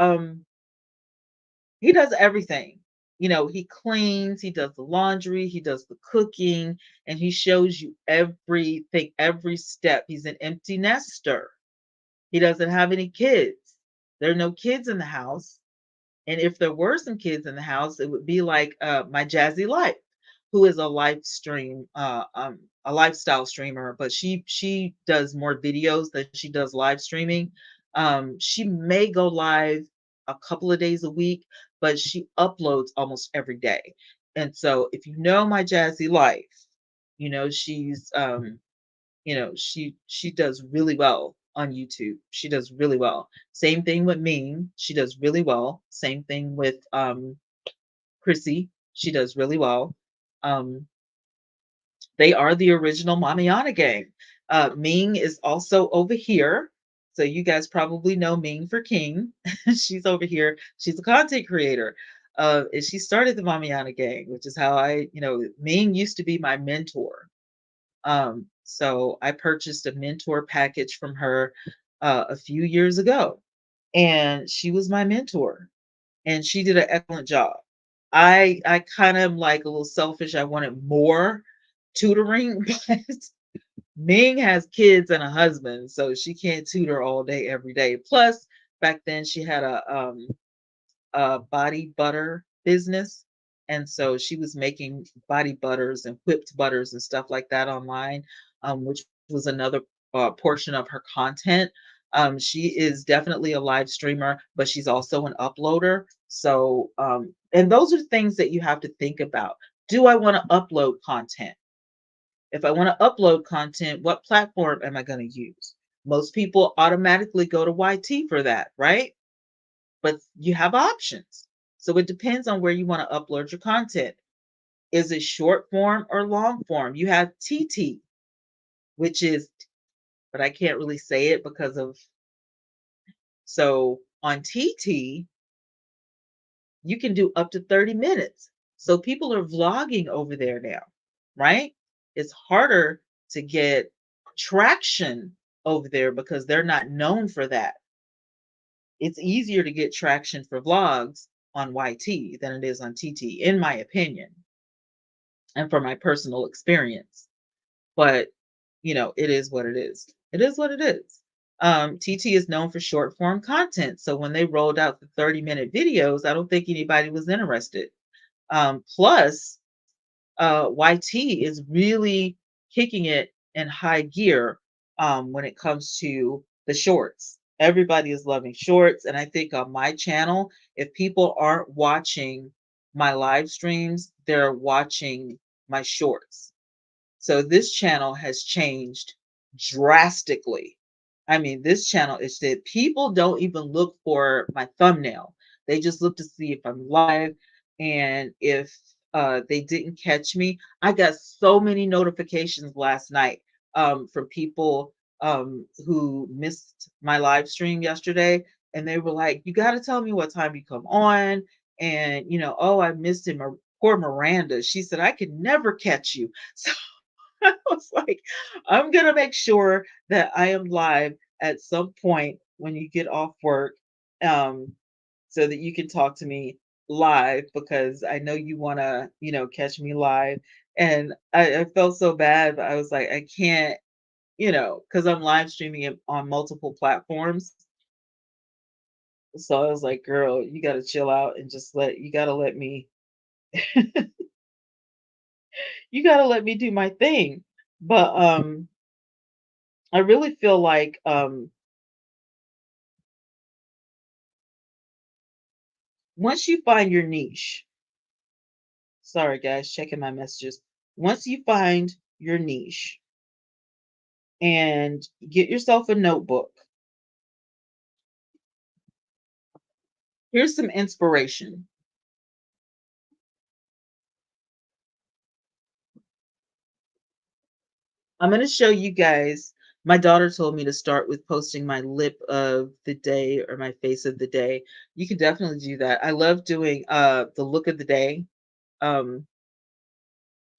he does everything. He cleans, he does the laundry, he does the cooking, and he shows you everything, every step. He's an empty nester. He doesn't have any kids. There are no kids in the house. And if there were some kids in the house, it would be like my Jazzy Life, who is a lifestyle streamer, but she does more videos than she does live streaming. She may go live a couple of days a week, but she uploads almost every day. And so if you know my Jazzy Life, she's she does really well on YouTube. She does really well. Same thing with me. She does really well. Same thing with Chrissy. She does really well. Um, they are the original Mamiana gang. Ming is also over here. So you guys probably know Ming for King. She's over here. She's a content creator. And she started the Mamiana gang, which is how Ming used to be my mentor. So I purchased a mentor package from her a few years ago, and she was my mentor, and she did an excellent job. I kind of am like a little selfish. I wanted more tutoring, but Ming has kids and a husband, so she can't tutor all day every day. Plus, back then she had a body butter business, and so she was making body butters and whipped butters and stuff like that online, which was another portion of her content. She is definitely a live streamer, but she's also an uploader. So, and those are things that you have to think about. Do I want to upload content? If I want to upload content, what platform am I going to use? Most people automatically go to YT for that, right? But you have options. So it depends on where you want to upload your content. Is it short form or long form? You have TT, which is, but I can't really say it because of, so on TT, you can do up to 30 minutes. So people are vlogging over there now, right? It's harder to get traction over there because they're not known for that. It's easier to get traction for vlogs on YT than it is on TT, in my opinion, and for my personal experience. But, it is what it is. It is what it is. TT is known for short form content. So when they rolled out the 30-minute videos, I don't think anybody was interested. Plus, YT is really kicking it in high gear when it comes to the shorts. Everybody is loving shorts. And I think on my channel, if people aren't watching my live streams, they're watching my shorts. So this channel has changed drastically. I mean, this channel is that people don't even look for my thumbnail. They just look to see if I'm live, and if they didn't catch me. I got so many notifications last night from people who missed my live stream yesterday, and they were like, "You got to tell me what time you come on." And oh, I missed him. Poor Miranda. She said, "I could never catch you." So I was like, I'm gonna make sure that I am live at some point when you get off work, um, so that you can talk to me live, because I know you wanna, catch me live. And I felt so bad, but I was like, I can't, because I'm live streaming it on multiple platforms. So I was like, girl, you gotta chill out and you gotta let me, you gotta let me do my thing. But I really feel like once you find your niche, sorry guys, checking my messages. Once you find your niche and get yourself a notebook, here's some inspiration. I'm going to show you guys. My daughter told me to start with posting my lip of the day or my face of the day. You can definitely do that. I love doing the look of the day. Um,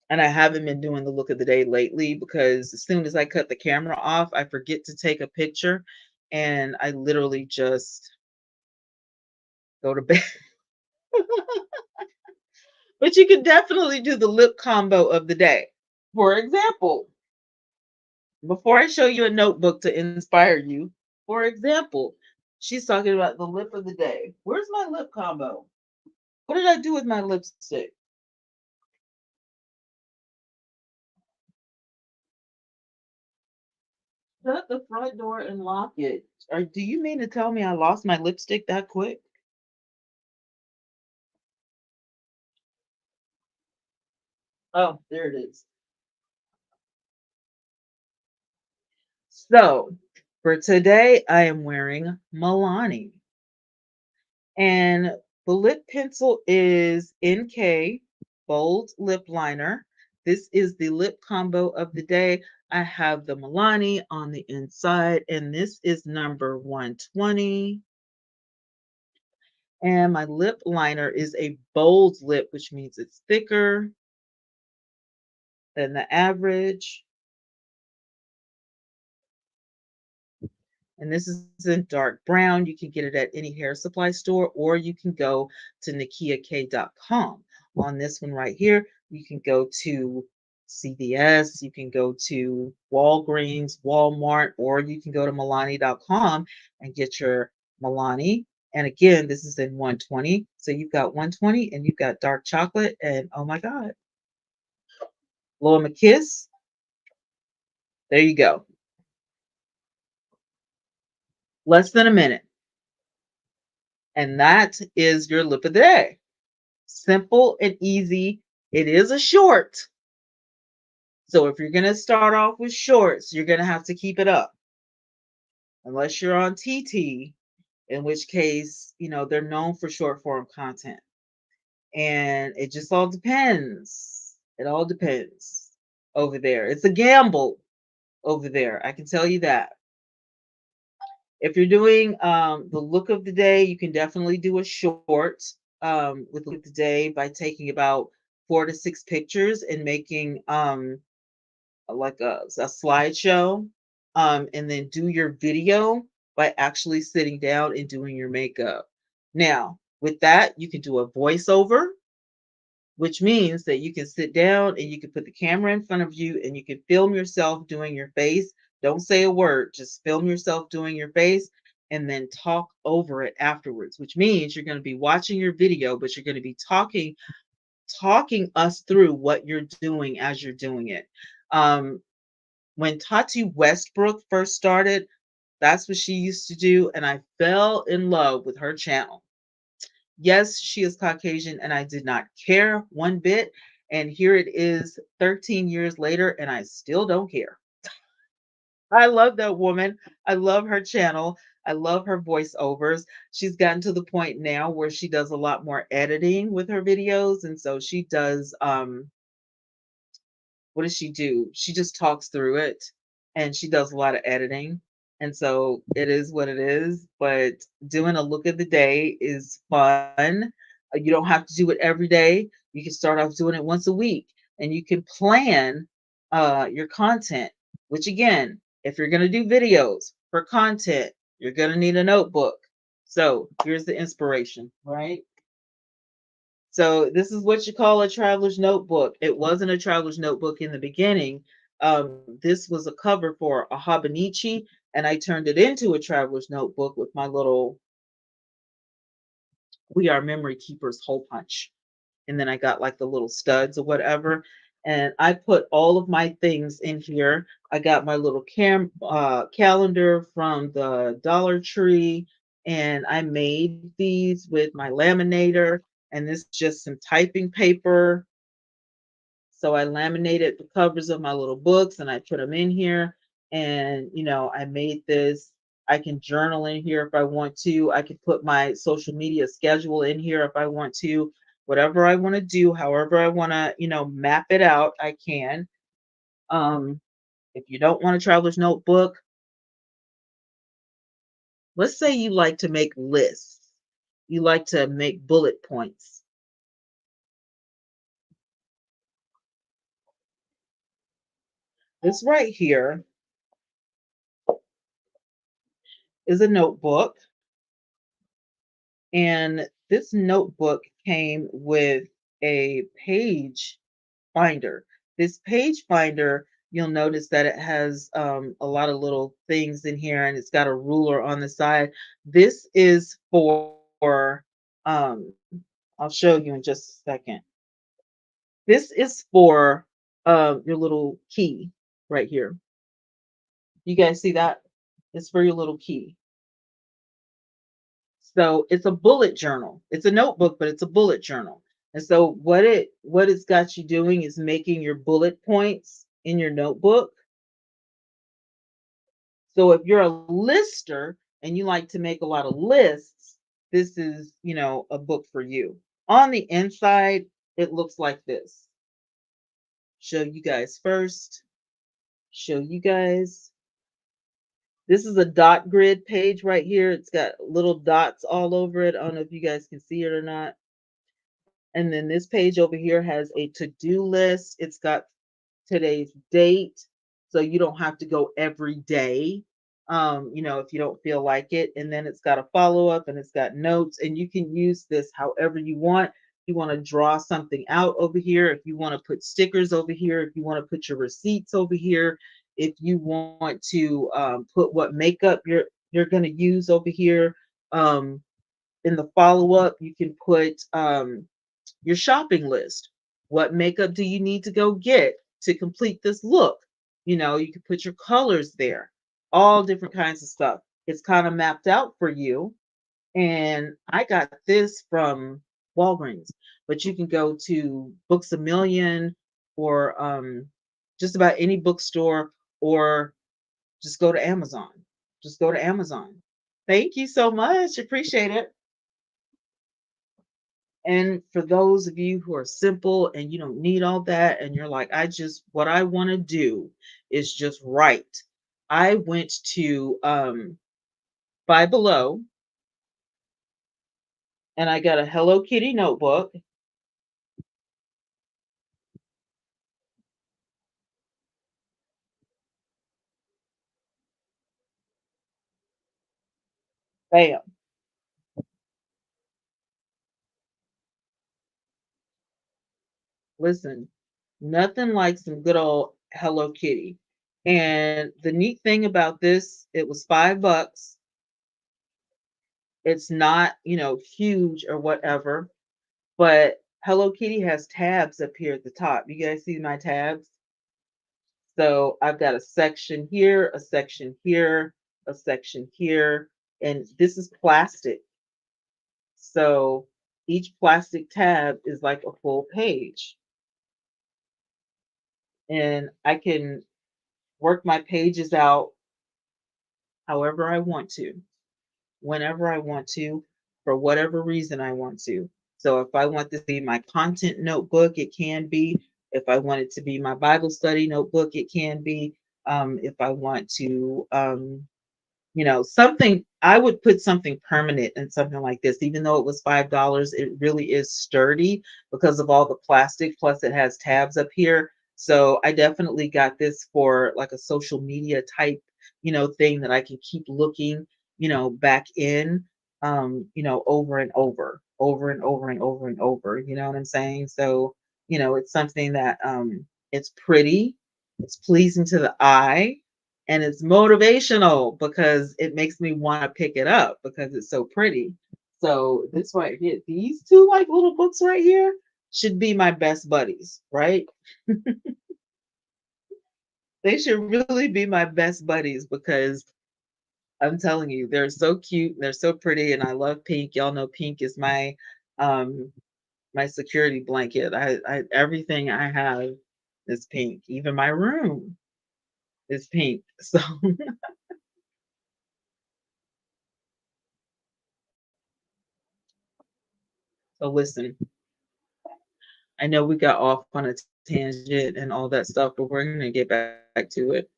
and I haven't been doing the look of the day lately because as soon as I cut the camera off, I forget to take a picture, and I literally just go to bed. But you can definitely do the lip combo of the day. For example, before I show you a notebook to inspire you, for example, she's talking about the lip of the day. Where's my lip combo? What did I do with my lipstick? Shut the front door and lock it. Or do you mean to tell me I lost my lipstick that quick? Oh, there it is. So for today, I am wearing Milani. And The lip pencil is NK Bold Lip Liner. This is the lip combo of the day. I have the Milani on the inside, and this is number 120. And my lip liner is a bold lip, which means it's thicker than the average. And this is in dark brown. You can get it at any hair supply store, or you can go to nikiak.com. On this one right here, you can go to CVS, you can go to Walgreens, Walmart, or you can go to Milani.com and get your Milani. And again, this is in 120. So you've got 120 and you've got dark chocolate. And oh my God, blow them a kiss. There you go. Less than a minute. And that is your lip of the day. Simple and easy. It is a short. So if you're going to start off with shorts, you're going to have to keep it up. Unless you're on TT, in which case, they're known for short form content. And it just all depends. It all depends over there. It's a gamble over there. I can tell you that. If you're doing the look of the day, you can definitely do a short with the look of the day by taking about 4 to 6 pictures and making like a slideshow, and then do your video by actually sitting down and doing your makeup. Now, with that, you can do a voiceover, which means that you can sit down and you can put the camera in front of you and you can film yourself doing your face. Don't say a word, just film yourself doing your face and then talk over it afterwards, which means you're going to be watching your video, but you're going to be talking us through what you're doing as you're doing it. When Tati Westbrook first started, that's what she used to do, and I fell in love with her channel. Yes, she is Caucasian, and I did not care one bit. And here it is 13 years later, and I still don't care. I love that woman. I love her channel. I love her voiceovers. She's gotten to the point now where she does a lot more editing with her videos. And so she does, what does she do? She just talks through it and she does a lot of editing. And so it is what it is. But doing a look of the day is fun. You don't have to do it every day. You can start off doing it once a week and you can plan your content, which again, if you're going to do videos for content, you're going to need a notebook. So here's the inspiration, right? So this is what you call a traveler's notebook. It wasn't a traveler's notebook in the beginning. This was a cover for a Habanichi, and I turned it into a traveler's notebook with my little We Are Memory Keepers hole punch. And then I got like the little studs or whatever. And I put all of my things in here. I got my little calendar from the Dollar Tree, and I made these with my laminator. And this is just some typing paper. So I laminated the covers of my little books and I put them in here. And, I made this. I can journal in here if I want to. I can put my social media schedule in here if I want to. Whatever I want to do, however I want to, map it out, I can. If you don't want a traveler's notebook, let's say you like to make lists. You like to make bullet points. This right here is a notebook. And this notebook came with a page finder. This page finder, you'll notice that it has a lot of little things in here and it's got a ruler on the side. This is for, um, I'll show you in just a second. This is for your little key right here. You guys see that? It's for your little key. So it's a bullet journal. It's a notebook, but it's a bullet journal. And so what it's got you doing is making your bullet points in your notebook. So if you're a lister and you like to make a lot of lists, this is, a book for you. On the inside, it looks like this. Show you guys first. Show you guys. This is a dot grid page right here. It's got little dots all over it. I don't know if you guys can see it or not. And then this page over here has a to-do list. It's got today's date, so you don't have to go every day, if you don't feel like it. And then it's got a follow-up and it's got notes, and you can use this however you want. You want to draw something out over here, if you want to put stickers over here, if you want to put your receipts over here, if you want to put what makeup you're going to use over here. In the follow-up, you can put your shopping list. What makeup do you need to go get to complete this look? You can put your colors there, all different kinds of stuff. It's kind of mapped out for you. And I got this from Walgreens, but you can go to Books a Million or just about any bookstore, or just go to Amazon. Just go to Amazon. Thank you so much. Appreciate it. And for those of you who are simple and you don't need all that, and you're like, what I want to do is just write. I went to Five Below and I got a Hello Kitty notebook. Bam. Listen, nothing like some good old Hello Kitty. And the neat thing about this, it was $5. It's not, huge or whatever, but Hello Kitty has tabs up here at the top. You guys see my tabs? So I've got a section here, a section here, a section here, and this is plastic. So each plastic tab is like a full page. And I can work my pages out however I want to, whenever I want to, for whatever reason I want to. So if I want this to be my content notebook, it can be. If I want it to be my Bible study notebook, it can be. If I want to something, I would put something permanent in something like this. Even though it was $5, it really is sturdy because of all the plastic, plus it has tabs up here. So I definitely got this for like a social media type thing that I can keep looking back in over and over and over and over and over, you know what I'm saying? So it's something that it's pretty, it's pleasing to the eye, and it's motivational because it makes me want to pick it up because it's so pretty. So this right here, these two like little books right here should be my best buddies, right? They should really be my best buddies because I'm telling you, they're so cute, they're so pretty, and I love pink. Y'all know pink is um my security blanket. I everything I have is pink. Even my room is pink. So listen, I know we got off on a tangent and all that stuff, but we're going to get back to it.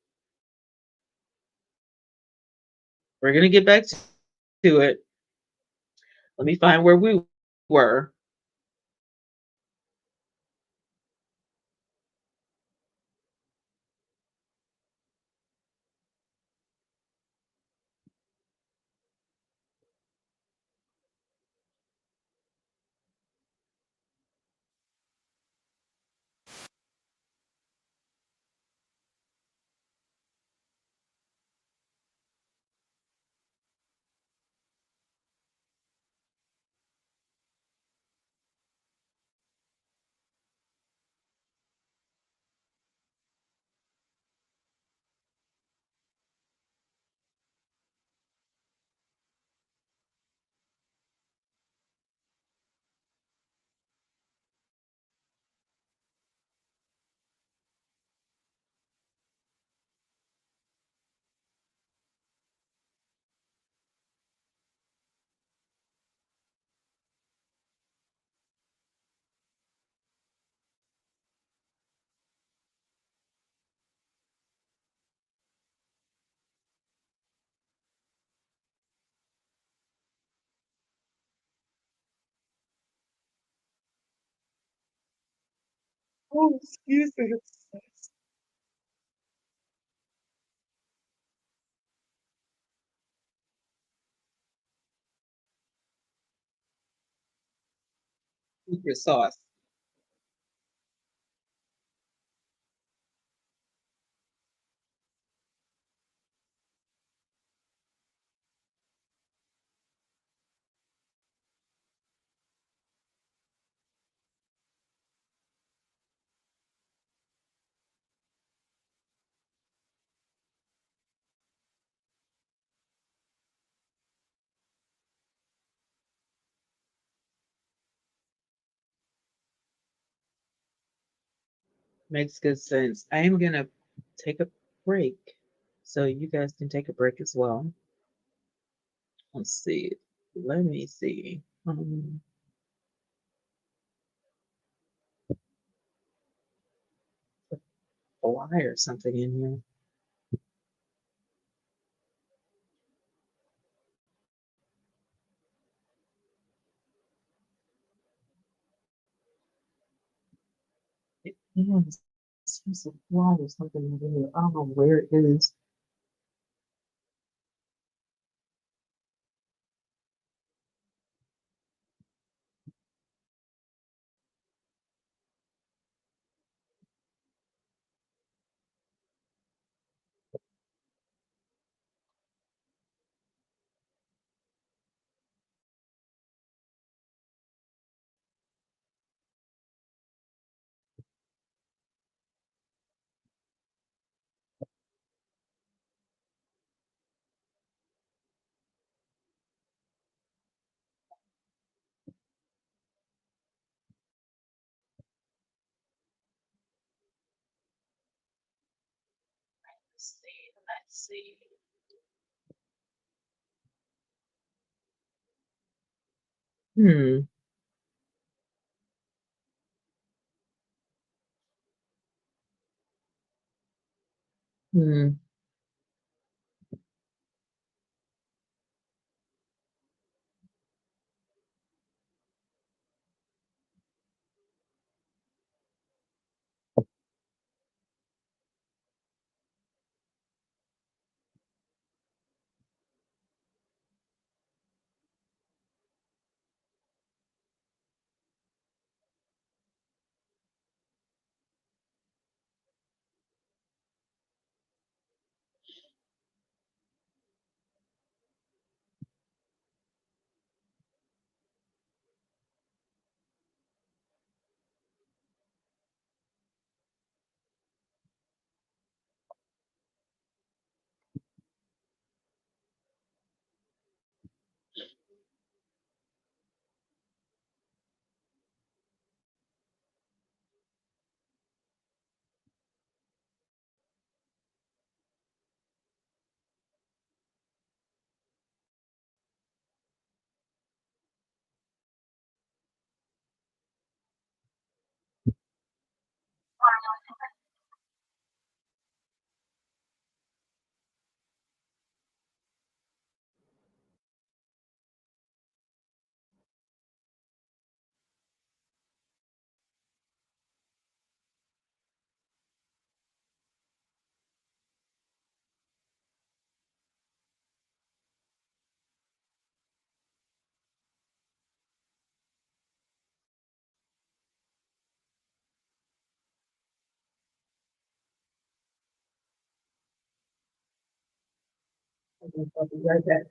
We're going to get back to it. Let me find where we were. Oh, excuse me. Secret sauce. Makes good sense. I am gonna take a break so you guys can take a break as well. Let's see. Let me see. A Y or something in here. Yeah, it seems a Y or something in here. I don't know where it is. Let's see. Let's see. Hmm. Hmm. I'll be right back.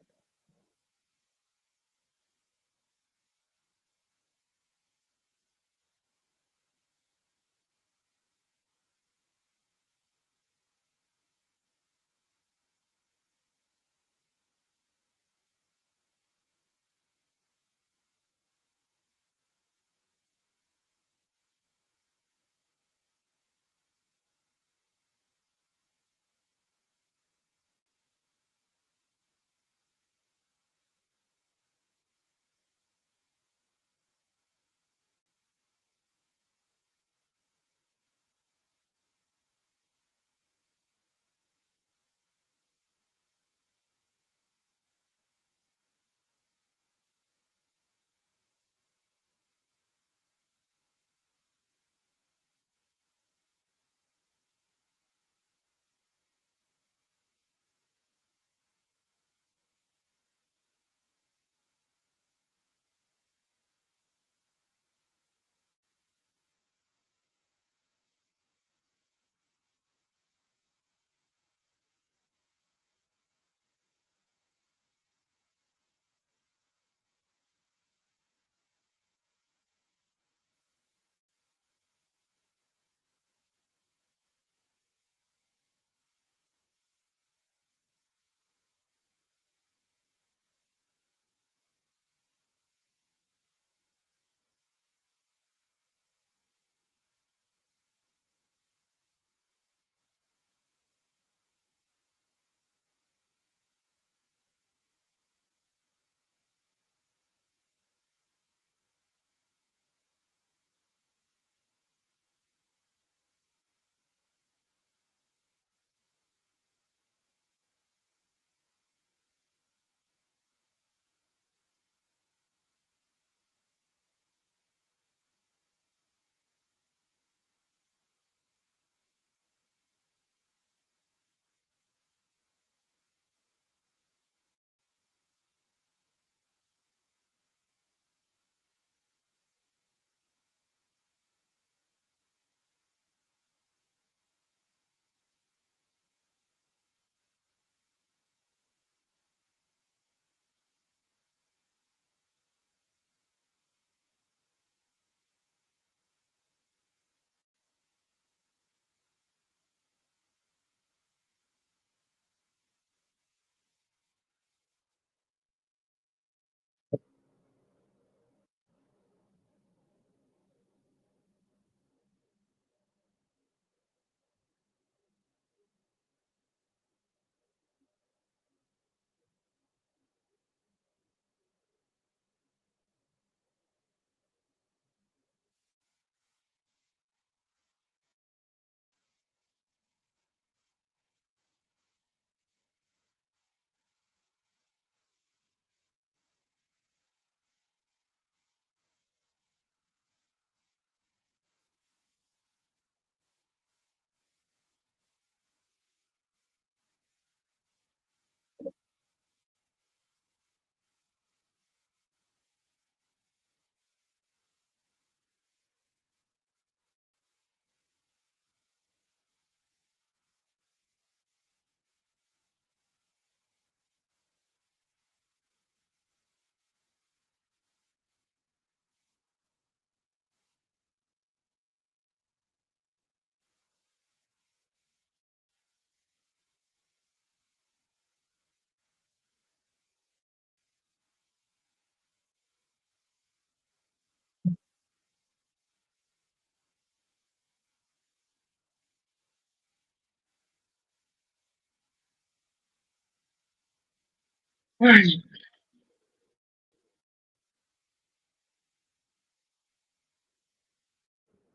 Right,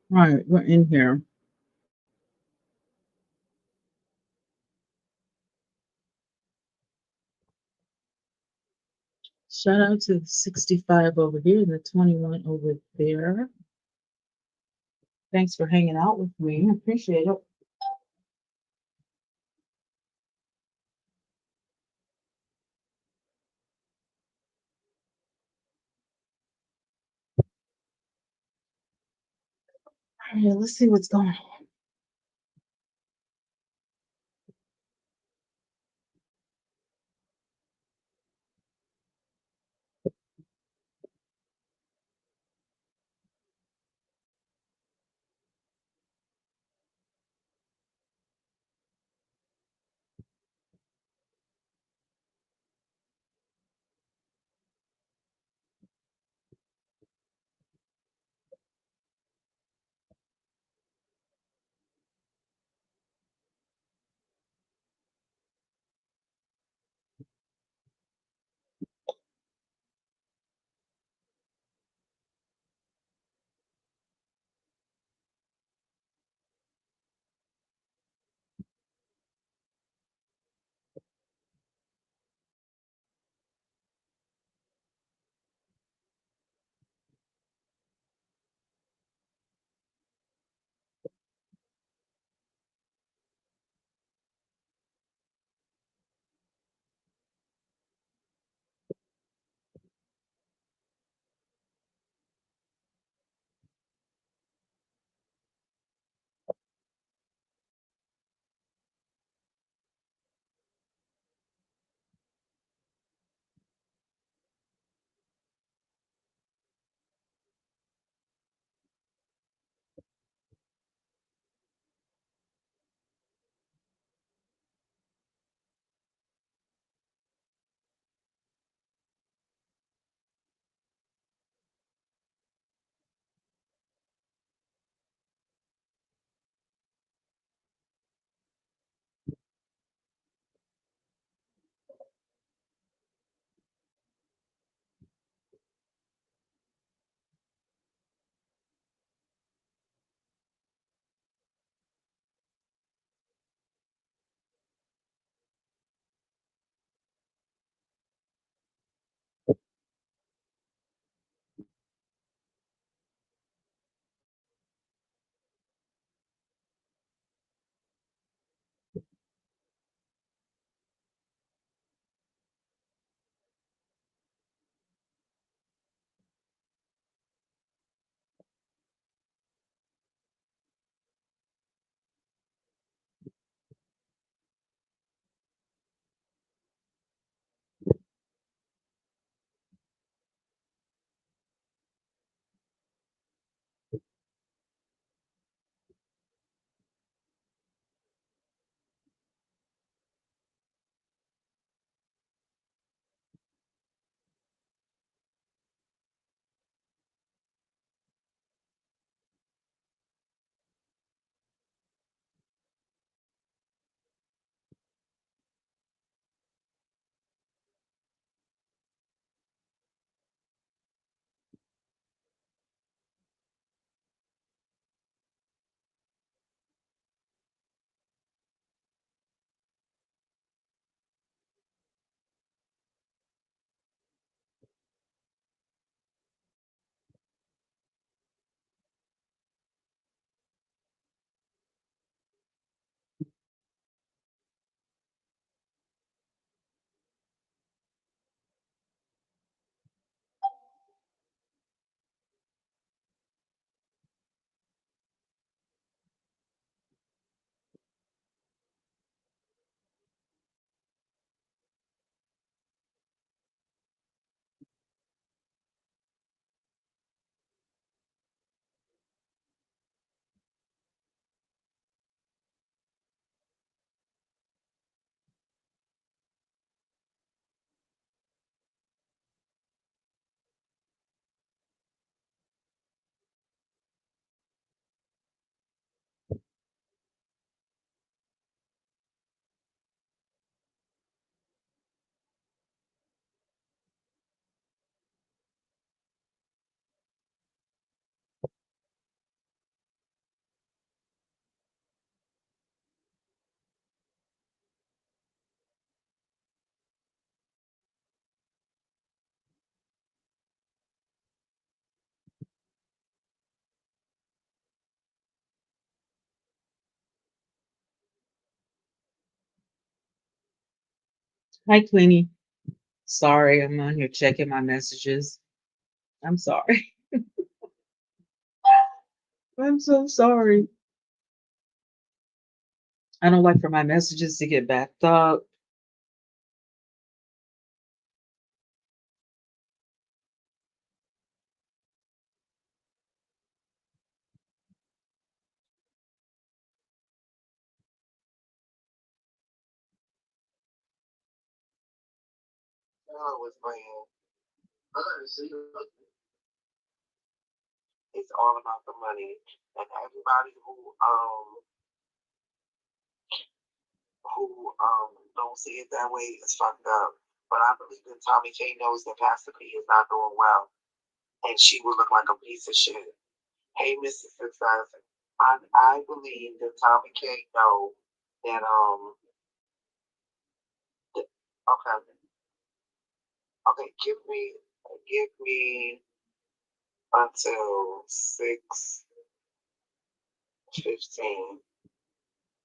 right, we're in here. Shout out to the 65 over here and the 21 over there. Thanks for hanging out with me. Appreciate it. All right, let's see what's going on. Hi, Queenie. Sorry, I'm on here checking my messages. I'm sorry. I'm so sorry. I don't like for my messages to get backed up. I was playing. It's all about the money, and everybody who don't see it that way is fucked up. But I believe that Tommy K knows that Pastor P is not doing well, and she would look like a piece of shit. Hey, Mr. Success, I believe that Tommy K know that okay, okay, give me until 6:15.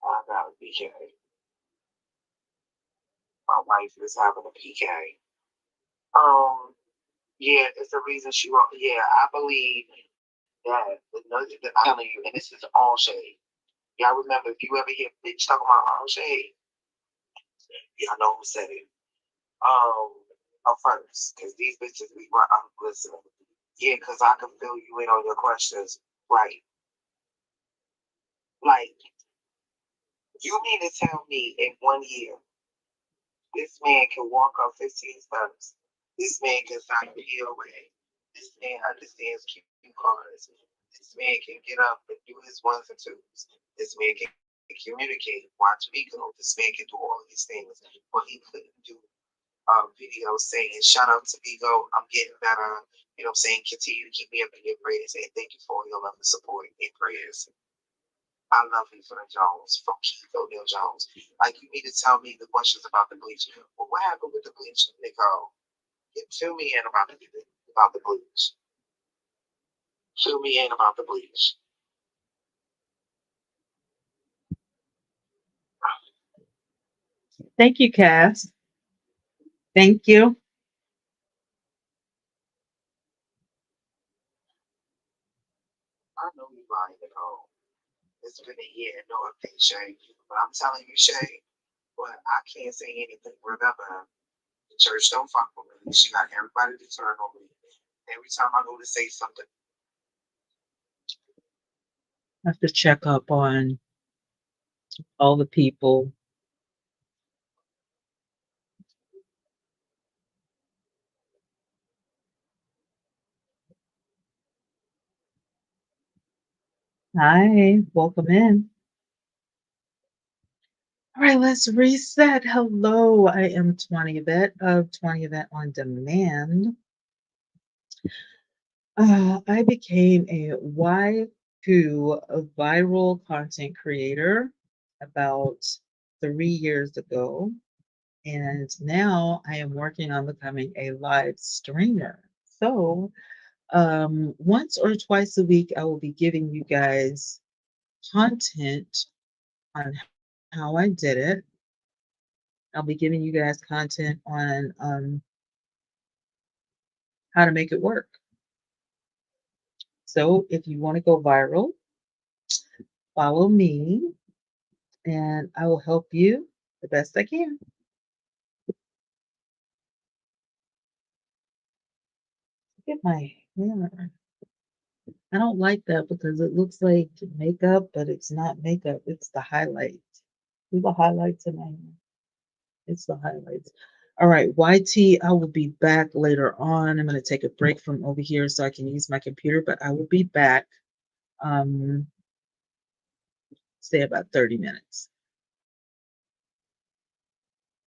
I gotta be here. My wife is having a PK. Um, yeah, it's the reason she wrote. Yeah, I believe that the nugget that I'm telling you, and this is all shade. Y'all remember if you ever hear bitch talking about all shade, y'all know who said it. Um, first, because these bitches be right. I'm listening. Yeah, because I can fill you in on your questions. Right. Like, you mean to tell me in 1 year this man can walk up 15 steps. This man can sign a POA. This man understands cue cards. This man can get up and do his ones and twos. This man can communicate, watch Vigo. This man can do all these things. But he couldn't do videos saying, shout out to Vigo, I'm getting better. You know what I'm saying? Continue to keep me up in your prayers and thank you for your love and support and prayers. I love you for the Jones, from Keith O'Neill Jones. Like, you need to tell me the questions about the bleach. Well, what happened with the bleach, Nicole? Fill me in about the bleach. Fill me in about the bleach. Thank you, Cass. Thank you. I know you lying, Nicole. It's been a year, no update, Shay. But I'm telling you, Shay, but I can't say anything. Remember, the church don't fuck with me. She got everybody to turn on me. Every time I go to say something, I have to check up on all the people. Hi, welcome in. All right, let's reset. Hello, I am TwannaYvette of TwannaYvette on Demand. I became a Y2 viral content creator about 3 years ago, and now I am working on becoming a live streamer. So, once or twice a week, I will be giving you guys content on how I did it. I'll be giving you guys content on how to make it work. So, if you want to go viral, follow me and I will help you the best I can. Look at my hair. I don't like that because it looks like makeup, but it's not makeup. It's the highlights. See the highlights in my hair. It's the highlights. All right, YT, I will be back later on. I'm going to take a break from over here so I can use my computer, but I will be back, um, say about 30 minutes.